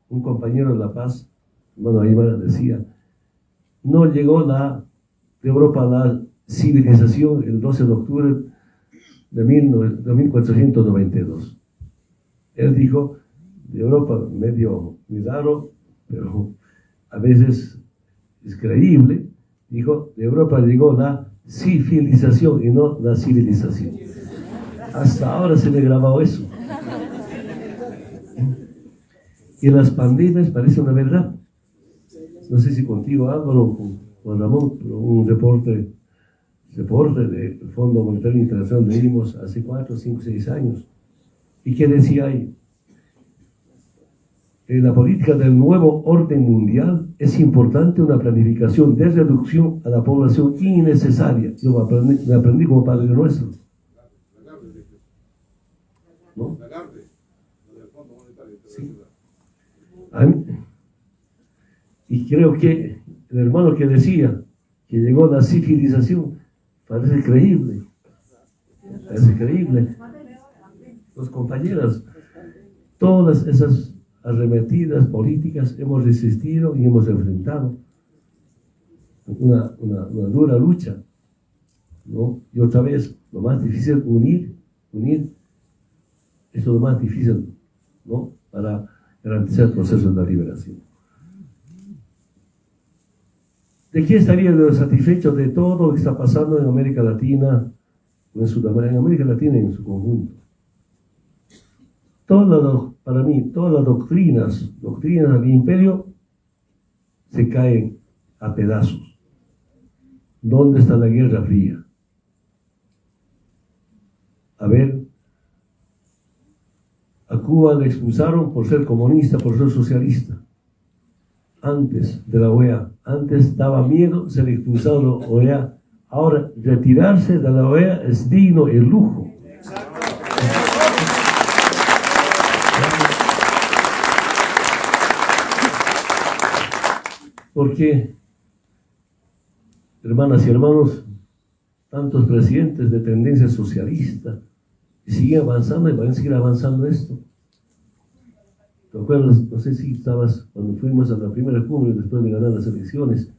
Un compañero de La Paz, hermano Aymara, decía, no llegó de Europa la civilización el 12 de octubre de 1492. Él dijo, de Europa, medio raro, pero a veces es creíble, dijo, de Europa llegó la civilización y no la civilización. Hasta ahora se me ha grabado eso. Y las pandemias parece una verdad. No sé si contigo, Álvaro, o con Ramón, pero un reporte del Fondo Monetario Internacional leímos hace 4, 5, 6 años. ¿Y qué decía ahí? En la política del nuevo orden mundial es importante una planificación de reducción a la población innecesaria. Yo me aprendí como Padre Nuestro. ¿No? Sí. Y creo que el hermano que decía que llegó la civilización parece creíble. Parece creíble. Los compañeros, todas esas arremetidas políticas hemos resistido y hemos enfrentado una dura lucha, ¿no? Y otra vez, lo más difícil, unir, es lo más difícil, ¿no? Para garantizar el proceso de la liberación. ¿De qué estaría satisfecho de todo lo que está pasando en América Latina o en Sudamérica, en América Latina en su conjunto? Para mí, todas las doctrinas del imperio se caen a pedazos. ¿Dónde está la Guerra Fría? A ver, a Cuba le expulsaron por ser comunista, por ser socialista. Antes de la OEA, antes daba miedo ser expulsado de la OEA. Ahora, retirarse de la OEA es digno, el lujo. Porque, hermanas y hermanos, tantos presidentes de tendencia socialista y siguen avanzando y van a seguir avanzando esto. ¿Te acuerdas? No sé si estabas cuando fuimos a la primera cumbre después de ganar las elecciones.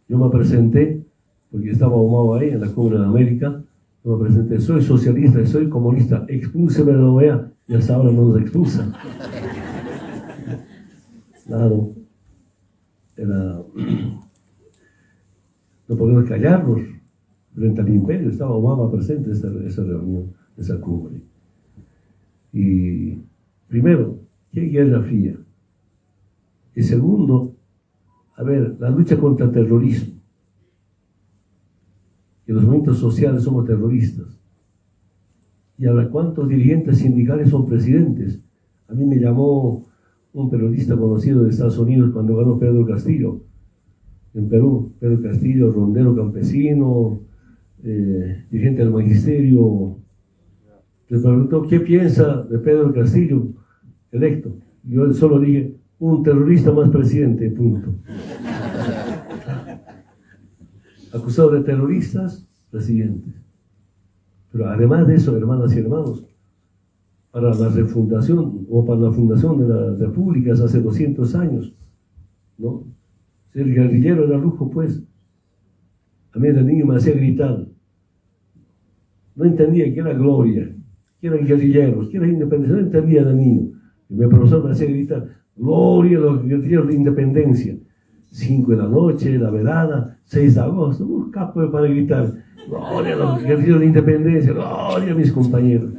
Yo me presenté, porque estaba ahumado ahí en la cumbre de América. Yo me presenté, soy socialista y soy comunista, expúlseme de la OEA, y hasta ahora no nos expulsan. Claro. No podemos callarnos frente al imperio. Estaba Obama presente en esa reunión, esa cumbre. Y primero, ¿qué Guerra Fría? Y segundo, a ver, la lucha contra el terrorismo. Y los movimientos sociales somos terroristas. Y ahora, ¿cuántos dirigentes sindicales son presidentes? A mí me llamó un periodista conocido de Estados Unidos cuando ganó Pedro Castillo en Perú. Pedro Castillo, rondero campesino, dirigente del magisterio. Le preguntó, ¿qué piensa de Pedro Castillo electo? Yo solo dije, un terrorista más presidente, punto. Acusado de terroristas, presidentes. Pero además de eso, hermanas y hermanos, para la refundación o para la fundación de las repúblicas hace 200 años, ¿no? Ser guerrillero era lujo, pues. A mí de niño me hacía gritar. No entendía qué era gloria, qué eran guerrilleros, qué era independencia, no entendía de niño. Y mi profesor me hacía gritar, gloria a los guerrilleros de independencia. 5 de la noche, la velada, 6 de agosto, un capo para gritar, gloria a los guerrilleros de independencia, gloria a mis compañeros.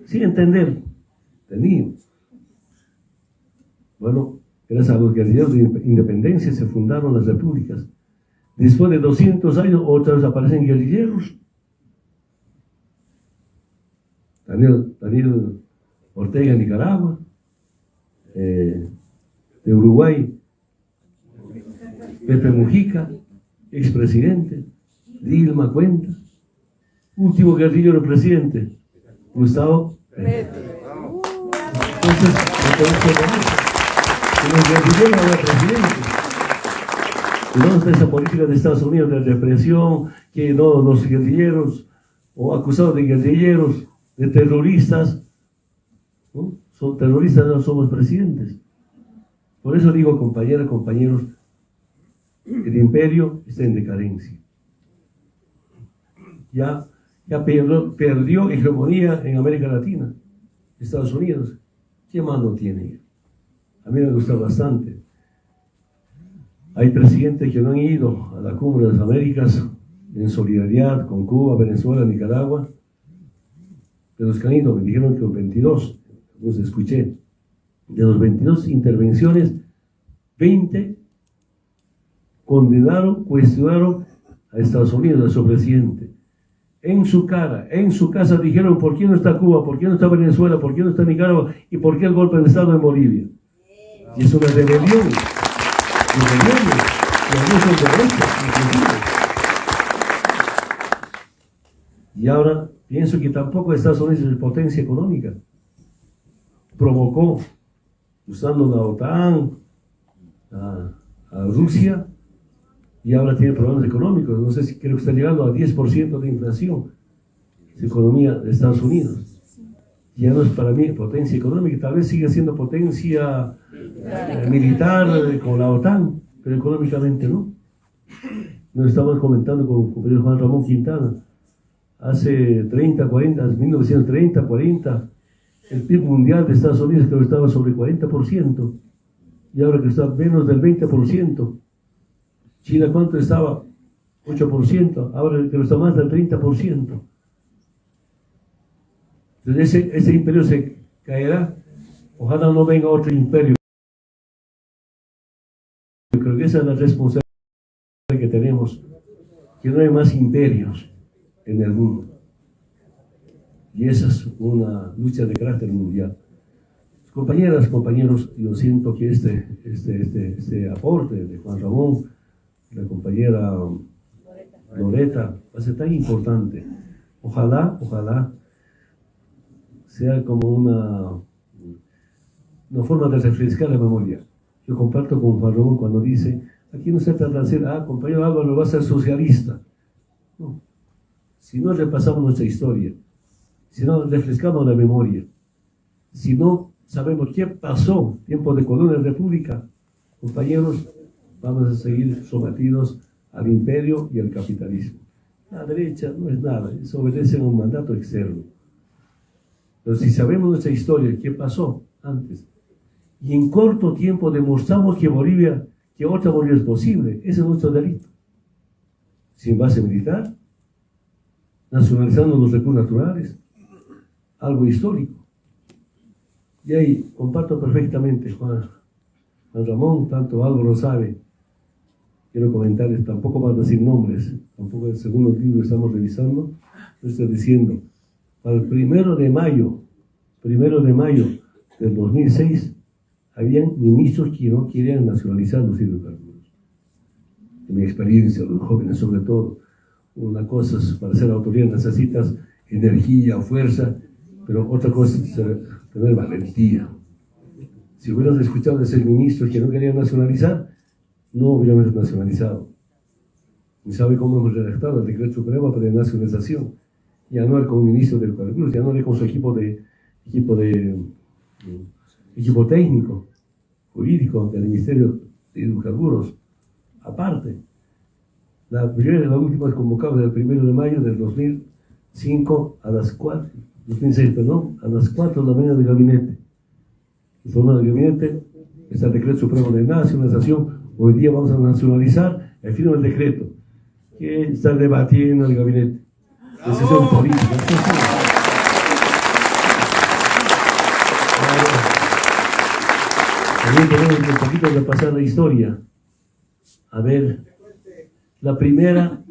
Sin entender, de niño. Bueno, gracias a los guerrilleros de independencia se fundaron las repúblicas. Después de 200 años, otra vez aparecen guerrilleros. Daniel Ortega, Nicaragua, de Uruguay, Pepe Mujica, expresidente, Dilma Cuenta, último guerrillero presidente, Gustavo Petro. Entonces, los guerrilleros eran presidentes. Y no está esa política de Estados Unidos de represión, que no, los guerrilleros, o acusados de guerrilleros, de terroristas, ¿no? Son terroristas, no somos presidentes. Por eso digo, compañeras, compañeros, el imperio está en decadencia. Ya perdió hegemonía en América Latina, Estados Unidos. ¿Qué mando tiene? A mí me gusta bastante. Hay presidentes que no han ido a la Cumbre de las Américas en solidaridad con Cuba, Venezuela, Nicaragua. De los que han ido, me dijeron que los 22, los escuché, de los 22 intervenciones, 20 condenaron, cuestionaron a Estados Unidos, a su presidente. En su cara, en su casa dijeron, ¿por qué no está Cuba? ¿Por qué no está Venezuela? ¿Por qué no está Nicaragua? ¿Y por qué el golpe de Estado en Bolivia? Y es una rebelión. Y ahora pienso que tampoco Estados Unidos es potencia económica. Provocó, usando la OTAN, a Rusia, y ahora tiene problemas económicos. No sé si creo que está llegando a 10% de inflación, la economía de Estados Unidos. Ya no es para mí potencia económica, tal vez siga siendo potencia militar con la OTAN, pero económicamente no. Nos estamos comentando con el compañero Juan Ramón Quintana. Hace 1930, 40, el PIB mundial de Estados Unidos creo que estaba sobre 40%, y ahora que está menos del 20%. China, ¿cuánto estaba? 8%, ahora creo que está más del 30%. Entonces ese imperio se caerá. Ojalá no venga otro imperio. Yo creo que esa es la responsabilidad que tenemos, que no hay más imperios en el mundo. Y esa es una lucha de carácter mundial. Compañeras, compañeros, yo siento que este aporte de Juan Ramón, la compañera Loreta, va a ser tan importante. Ojalá sea como una forma de refrescar la memoria. Yo comparto con Juan Ramón cuando dice, aquí no se trata de decir, compañero Álvaro va a ser socialista. No. Si no repasamos nuestra historia, si no refrescamos la memoria, si no sabemos qué pasó tiempo de colonia y república, compañeros, vamos a seguir sometidos al imperio y al capitalismo. La derecha no es nada, eso obedece a un mandato externo. Pero si sabemos nuestra historia, qué pasó antes, y en corto tiempo demostramos que otra Bolivia es posible, ese es nuestro delito. Sin base militar, nacionalizando los recursos naturales, algo histórico. Y ahí comparto perfectamente, Juan Ramón, tanto Álvaro sabe, quiero comentarles, tampoco van a decir nombres, tampoco el segundo libro estamos revisando, lo estoy diciendo, para el 1 de mayo del 2006, habían ministros que no querían nacionalizar los hidrocarburos. En mi experiencia, los jóvenes sobre todo, una cosa es para ser autoridad necesitas energía, fuerza, pero otra cosa es tener valentía. Si hubieras escuchado de ese ministro que no quería nacionalizar, no hubiéramos nacionalizado. ¿Y sabe cómo hemos redactado el decreto supremo para la nacionalización? Ya no con el ministro del hidrocarburos, ya no con su equipo de equipo equipo técnico, jurídico del Ministerio de Hidrocarburos. Aparte, la primera y la última es convocada del 1 de mayo del 2005 a las 4, 2006, perdón, a las 4 de la mañana del gabinete. Informa del gabinete, está el decreto supremo de nacionalización. Hoy día vamos a nacionalizar el firma del decreto que está debatiendo el gabinete. Decisión política. También tenemos un poquito de pasar la historia. A ver, la primera,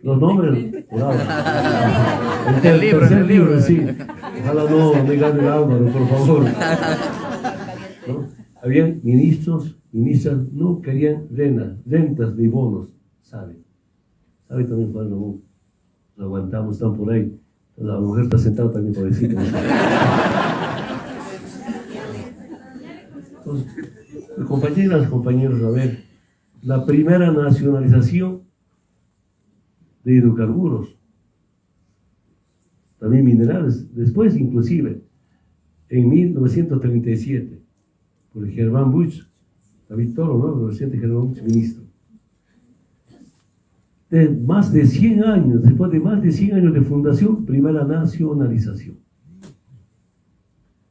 los nombres. Wow. El tercer libro, sí. Ojalá no me gane el Álvaro, por favor. ¿No? Habían ministros, ministras, no querían rentas ni bonos, ¿sabe? ¿Sabe también cuando lo aguantamos, están por ahí? La mujer está sentada también por decir. Entonces, compañeras, compañeros, a ver, la primera nacionalización de hidrocarburos, también minerales, después inclusive, en 1937, por el Germán Busch, David Toro, ¿no? El reciente Germán Busch, ministro. De más de 100 años, después de más de 100 años de fundación, primera nacionalización.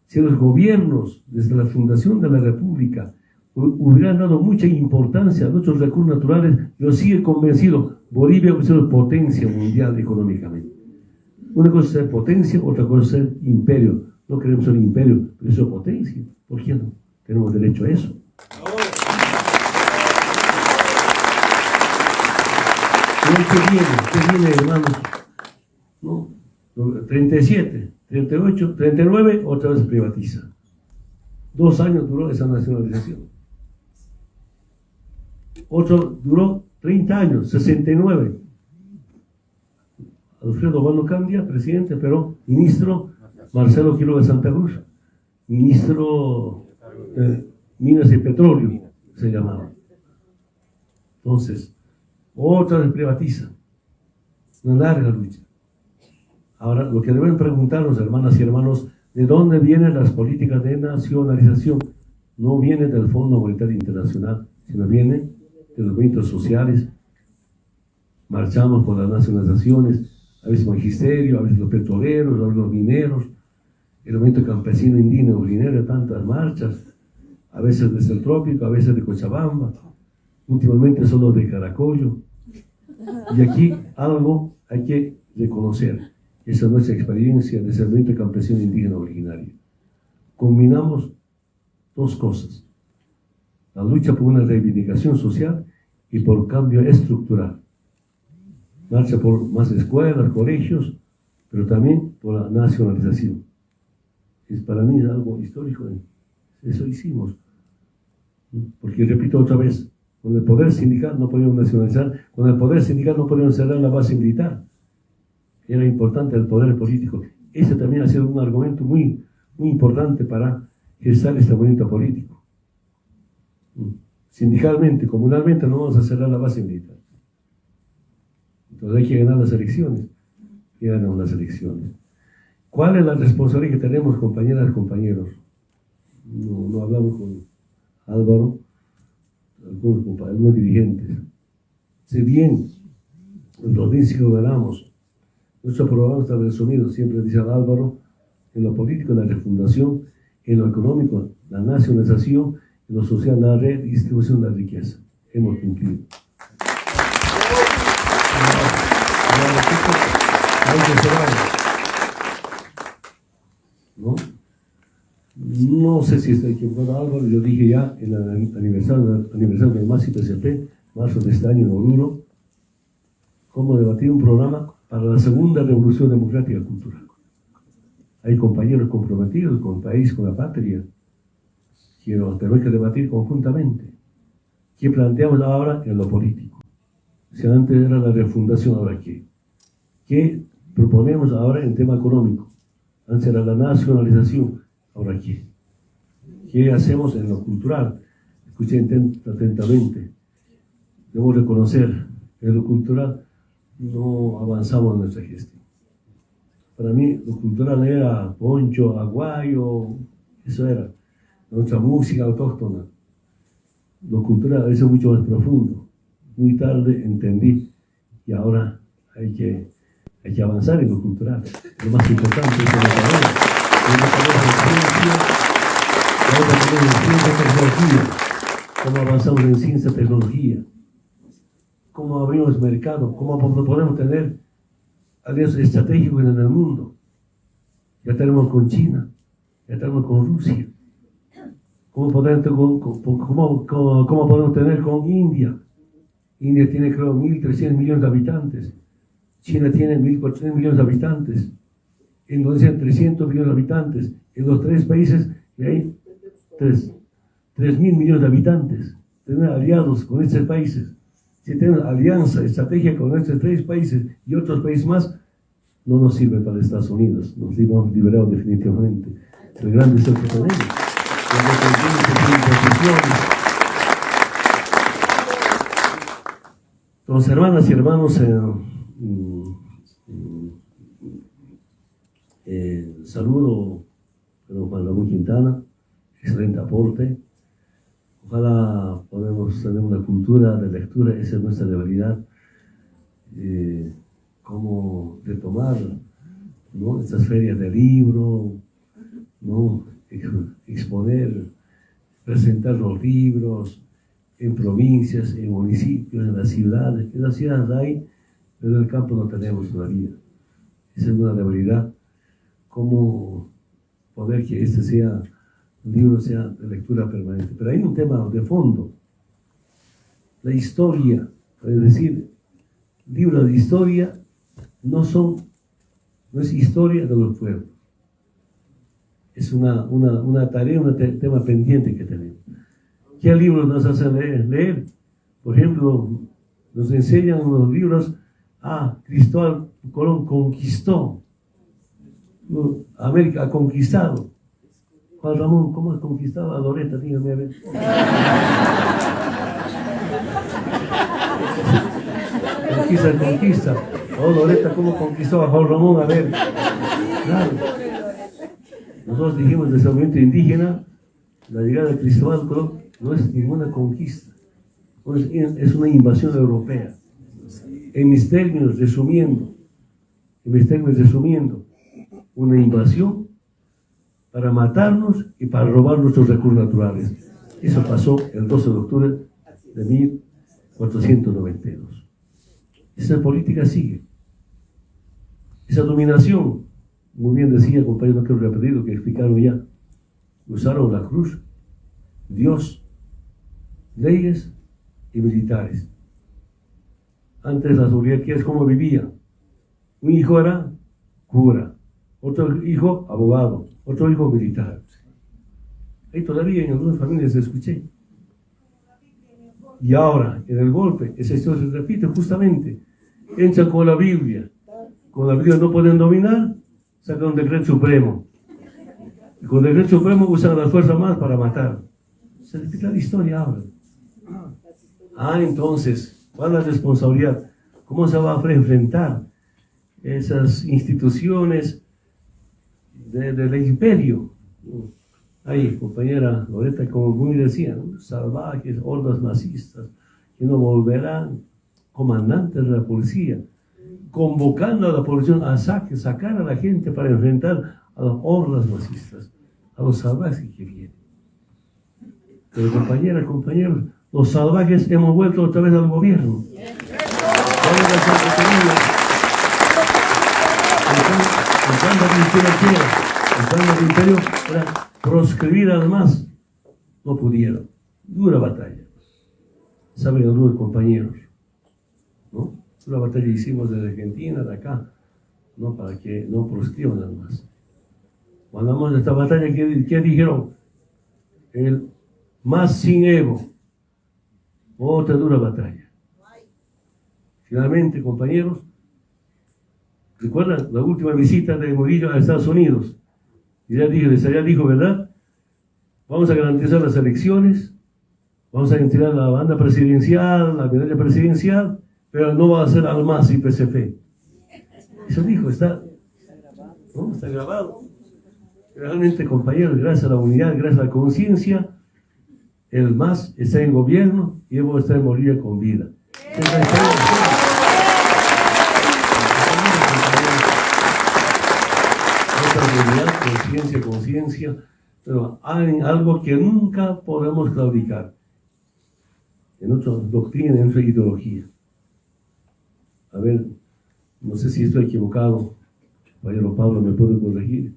Si los gobiernos, desde la fundación de la República, hubieran dado mucha importancia a nuestros recursos naturales, yo sigo convencido, Bolivia va a ser potencia mundial económicamente. Una cosa es ser potencia, otra cosa es ser imperio. No queremos ser imperio, pero ser potencia. ¿Por qué no? Tenemos derecho a eso. ¿Qué viene, hermanos? ¿No? 37, 38, 39, otra vez privatiza. 2 años duró esa nacionalización. Otro duró 30 años, 69. Alfredo Bano Candia, presidente, pero ministro Marcelo Quiroga Santa Cruz, ministro de Minas y Petróleo, se llamaba. Entonces, otra vez privatiza. Una larga lucha. Ahora, lo que deben preguntarnos, hermanas y hermanos, ¿de dónde vienen las políticas de nacionalización? No viene del Fondo Monetario Internacional, sino viene de los movimientos sociales. Marchamos por las nacionalizaciones, a veces magisterio, a veces los petroleros, a veces los mineros, el movimiento campesino, indígena, urinero, tantas marchas, a veces desde el trópico, a veces de Cochabamba, últimamente solo de Caracollo. Y aquí algo hay que reconocer, esa es nuestra experiencia desde el movimiento campesino indígena originario. Combinamos 2 cosas, la lucha por una reivindicación social y por cambio estructural. Marcha por más escuelas, colegios, pero también por la nacionalización. Para mí es algo histórico, eso hicimos. Porque repito otra vez, con el poder sindical no podíamos nacionalizar, con el poder sindical no podíamos cerrar la base militar. Era importante el poder político. Ese también ha sido un argumento muy, muy importante para gestar este movimiento político. Sindicalmente, comunalmente no vamos a cerrar la base militar. Entonces hay que ganar las elecciones. Y ganamos las elecciones. ¿Cuál es la responsabilidad que tenemos, compañeras y compañeros? No hablamos con Álvaro, algunos dirigentes. Si bien en 2005 ganamos, nuestro programa está resumido, siempre dice Álvaro, en lo político la refundación, en lo económico la nacionalización, en lo social la redistribución de la riqueza. Hemos cumplido. No sé si estoy equivocado, Álvaro. Yo dije ya en el aniversario del MASI-PCP, marzo de este año en Oruro, cómo debatir un programa para la segunda revolución democrática y cultural. Hay compañeros comprometidos con el país, con la patria, que tenemos que debatir conjuntamente. ¿Qué planteamos ahora en lo político? Si antes era la refundación, ¿ahora qué? ¿Qué proponemos ahora en tema económico? Antes era la nacionalización, ¿ahora qué? ¿Qué hacemos en lo cultural? Escuchen atentamente. Debo reconocer, en lo cultural no avanzamos en nuestra gestión. Para mí lo cultural era poncho, aguayo, eso era nuestra música autóctona. Lo cultural es mucho más profundo. Muy tarde entendí y ahora hay que avanzar en lo cultural. Lo más importante es cómo avanzamos en ciencia y tecnología, cómo abrimos mercado, cómo podemos tener alianzas estratégicos en el mundo. Ya tenemos con China, ya tenemos con Rusia. ¿Cómo podemos tener con India? India tiene, creo, 1.300 millones de habitantes. China tiene 1.400 millones de habitantes. Indonesia 300 millones de habitantes. En los tres países hay 3.000 millones de habitantes. Tener aliados con estos países. Si tenemos alianza, estrategia con estos tres países y otros países más, no nos sirve para Estados Unidos. Nos hemos liberado definitivamente. El gran deseo que tenemos. Entonces, hermanas y hermanos, saludo a Juan Ramón Quintana, excelente aporte. Ojalá podamos tener una cultura de lectura, esa es nuestra debilidad. Cómo retomar, ¿no?, estas ferias de libro, ¿no?, exponer, presentar los libros en provincias, en municipios, en las ciudades. En las ciudades hay, pero en el campo no tenemos todavía. Esa es una debilidad. Cómo poder que un libro sea de lectura permanente. Pero hay un tema de fondo. La historia, es decir, libros de historia no es historia de los pueblos. Es una tarea, un tema pendiente que tenemos. ¿Qué libros nos hacen leer? Por ejemplo, nos enseñan los libros, Cristóbal Colón conquistó, América ha conquistado. Juan Ramón, ¿cómo has conquistado a Loreta? Dígame a ver. Conquista. Loreta, ¿cómo conquistó a Juan Ramón? A ver. Claro. Nosotros dijimos desde el movimiento indígena, la llegada de Cristóbal Colón no es ninguna conquista, es una invasión europea. En mis términos, resumiendo, una invasión para matarnos y para robar nuestros recursos naturales. Eso pasó el 12 de octubre de 1492. Esa política sigue. Esa dominación, muy bien decía, compañero, no quiero repetir lo que explicaron ya. Usaron la cruz, Dios, leyes y militares. Antes las oligarquías, ¿cómo vivían? Un hijo era cura, otro hijo abogado, otro hijo militar. Ahí todavía en algunas familias escuché. Y ahora, en el golpe, esa historia se repite justamente. Entran con la Biblia. Con la Biblia no pueden dominar, sacan un decreto supremo. Y con el decreto supremo usan las fuerzas más para matar. Se repite la historia ahora. Entonces, ¿cuál es la responsabilidad? ¿Cómo se va a enfrentar esas instituciones del imperio? Ahí, compañera Loreta, como muy decía, ¿no?, salvajes, hordas masistas, que no volverán, comandantes de la policía, convocando a la población a sacar a la gente para enfrentar a las hordas masistas, a los salvajes que vienen. Pero compañeras, compañeros, los salvajes hemos vuelto otra vez al gobierno. Entrando al imperio para proscribir además, no pudieron. Dura batalla. Saben algunos compañeros, ¿no? Dura batalla hicimos desde Argentina, de acá, ¿no?, para que no proscriban además. Cuando hablamos de esta batalla, ¿qué dijeron? El más sin ego. Otra dura batalla. Finalmente, compañeros, ¿recuerdan la última visita de Murillo a Estados Unidos? Y ya dijo, ¿verdad? Vamos a garantizar las elecciones, vamos a entregar la banda presidencial, la medalla presidencial, pero no va a ser al MAS y PCP. Eso dijo, está ¿no? Está grabado. Realmente, compañeros, gracias a la unidad, gracias a la conciencia, el MAS está en gobierno y Evo está en Bolivia con vida. Nuestra unidad, conciencia, pero hay algo que nunca podemos claudicar en nuestra doctrina, en nuestra ideología. A ver, no sé si estoy equivocado, compañero Pablo me puede corregir.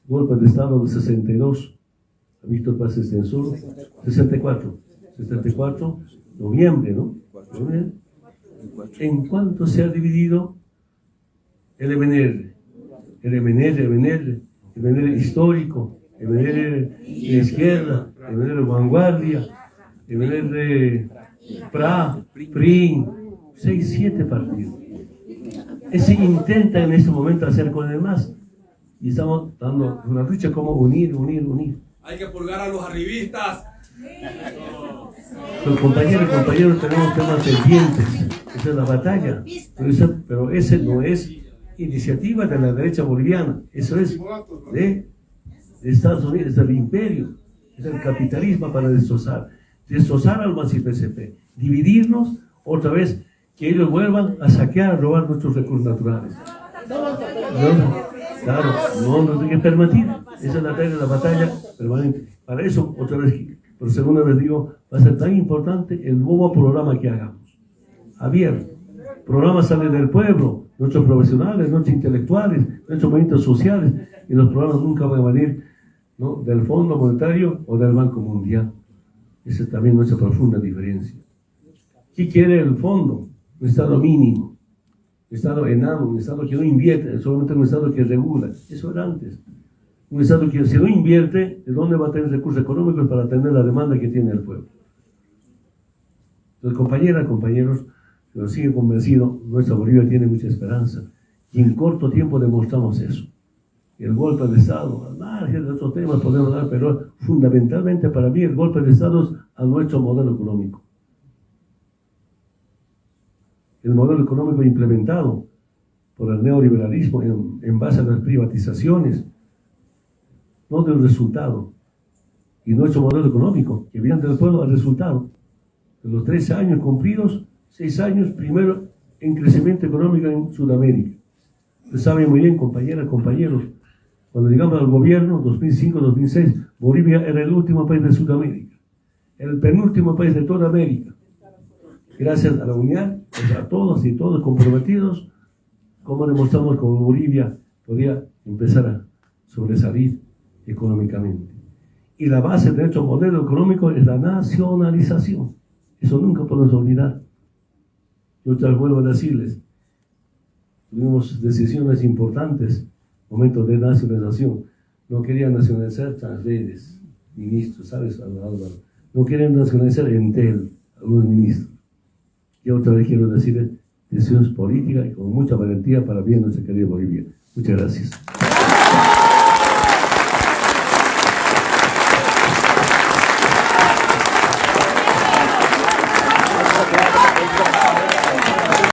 Golpe de Estado del 62, Víctor Paz Extensor, 64, noviembre, ¿no? ¿En cuánto se ha dividido el MNR? El MNR histórico, el MNR de izquierda, el MNR vanguardia, el MNR PRA, PRI, 6, 7 partidos. Se intenta en este momento hacer con el MAS y estamos dando una lucha como unir. Hay que purgar a los arribistas. Los compañeros tenemos temas pendientes. Esa es la batalla. Pero ese no es iniciativa de la derecha boliviana. Eso es de Estados Unidos, es del imperio, es el capitalismo para destrozar al MAS y PSP, dividirnos otra vez, que ellos vuelvan a saquear, a robar nuestros recursos naturales. No hay que permitir. Esa es la batalla permanente. Para eso, otra vez, por segunda vez digo, va a ser tan importante el nuevo programa que hagamos. Abierto. Programa sale del pueblo, nuestros profesionales, nuestros intelectuales, nuestros movimientos sociales, y los programas nunca van a venir, ¿no?, del Fondo Monetario o del Banco Mundial. Esa es también nuestra profunda diferencia. ¿Qué quiere el fondo? Un Estado mínimo, un Estado enano, un Estado que no invierte, solamente un Estado que regula. Eso era antes. Un Estado que si no invierte, ¿de dónde va a tener recursos económicos para atender la demanda que tiene el pueblo? Entonces, compañeros, yo sigo convencido, nuestra Bolivia tiene mucha esperanza. Y en corto tiempo demostramos eso. El golpe de Estado, al margen de otros temas podemos dar, pero fundamentalmente para mí el golpe de Estado es a nuestro modelo económico. El modelo económico implementado por el neoliberalismo en base a las privatizaciones, no del resultado. Y nuestro modelo económico, que viene del pueblo, al resultado. De los 13 años cumplidos, 6 años primero en crecimiento económico en Sudamérica. Ustedes saben muy bien, compañeros, cuando llegamos al gobierno, 2005-2006, Bolivia era el último país de Sudamérica, era el penúltimo país de toda América. Gracias a la unidad, a todos y todos comprometidos, como demostramos que Bolivia podía empezar a sobresalir económicamente. Y la base de nuestro modelo económico es la nacionalización. Eso nunca podemos olvidar. Yo te vuelvo a decirles, tuvimos decisiones importantes, momentos de nacionalización. No querían nacionalizar Transredes, ministros, ¿sabes, Álvaro? No querían nacionalizar Entel, algunos ministros. Y otra vez quiero decirles, decisiones políticas y con mucha valentía para bien nuestra querida Bolivia. Muchas gracias.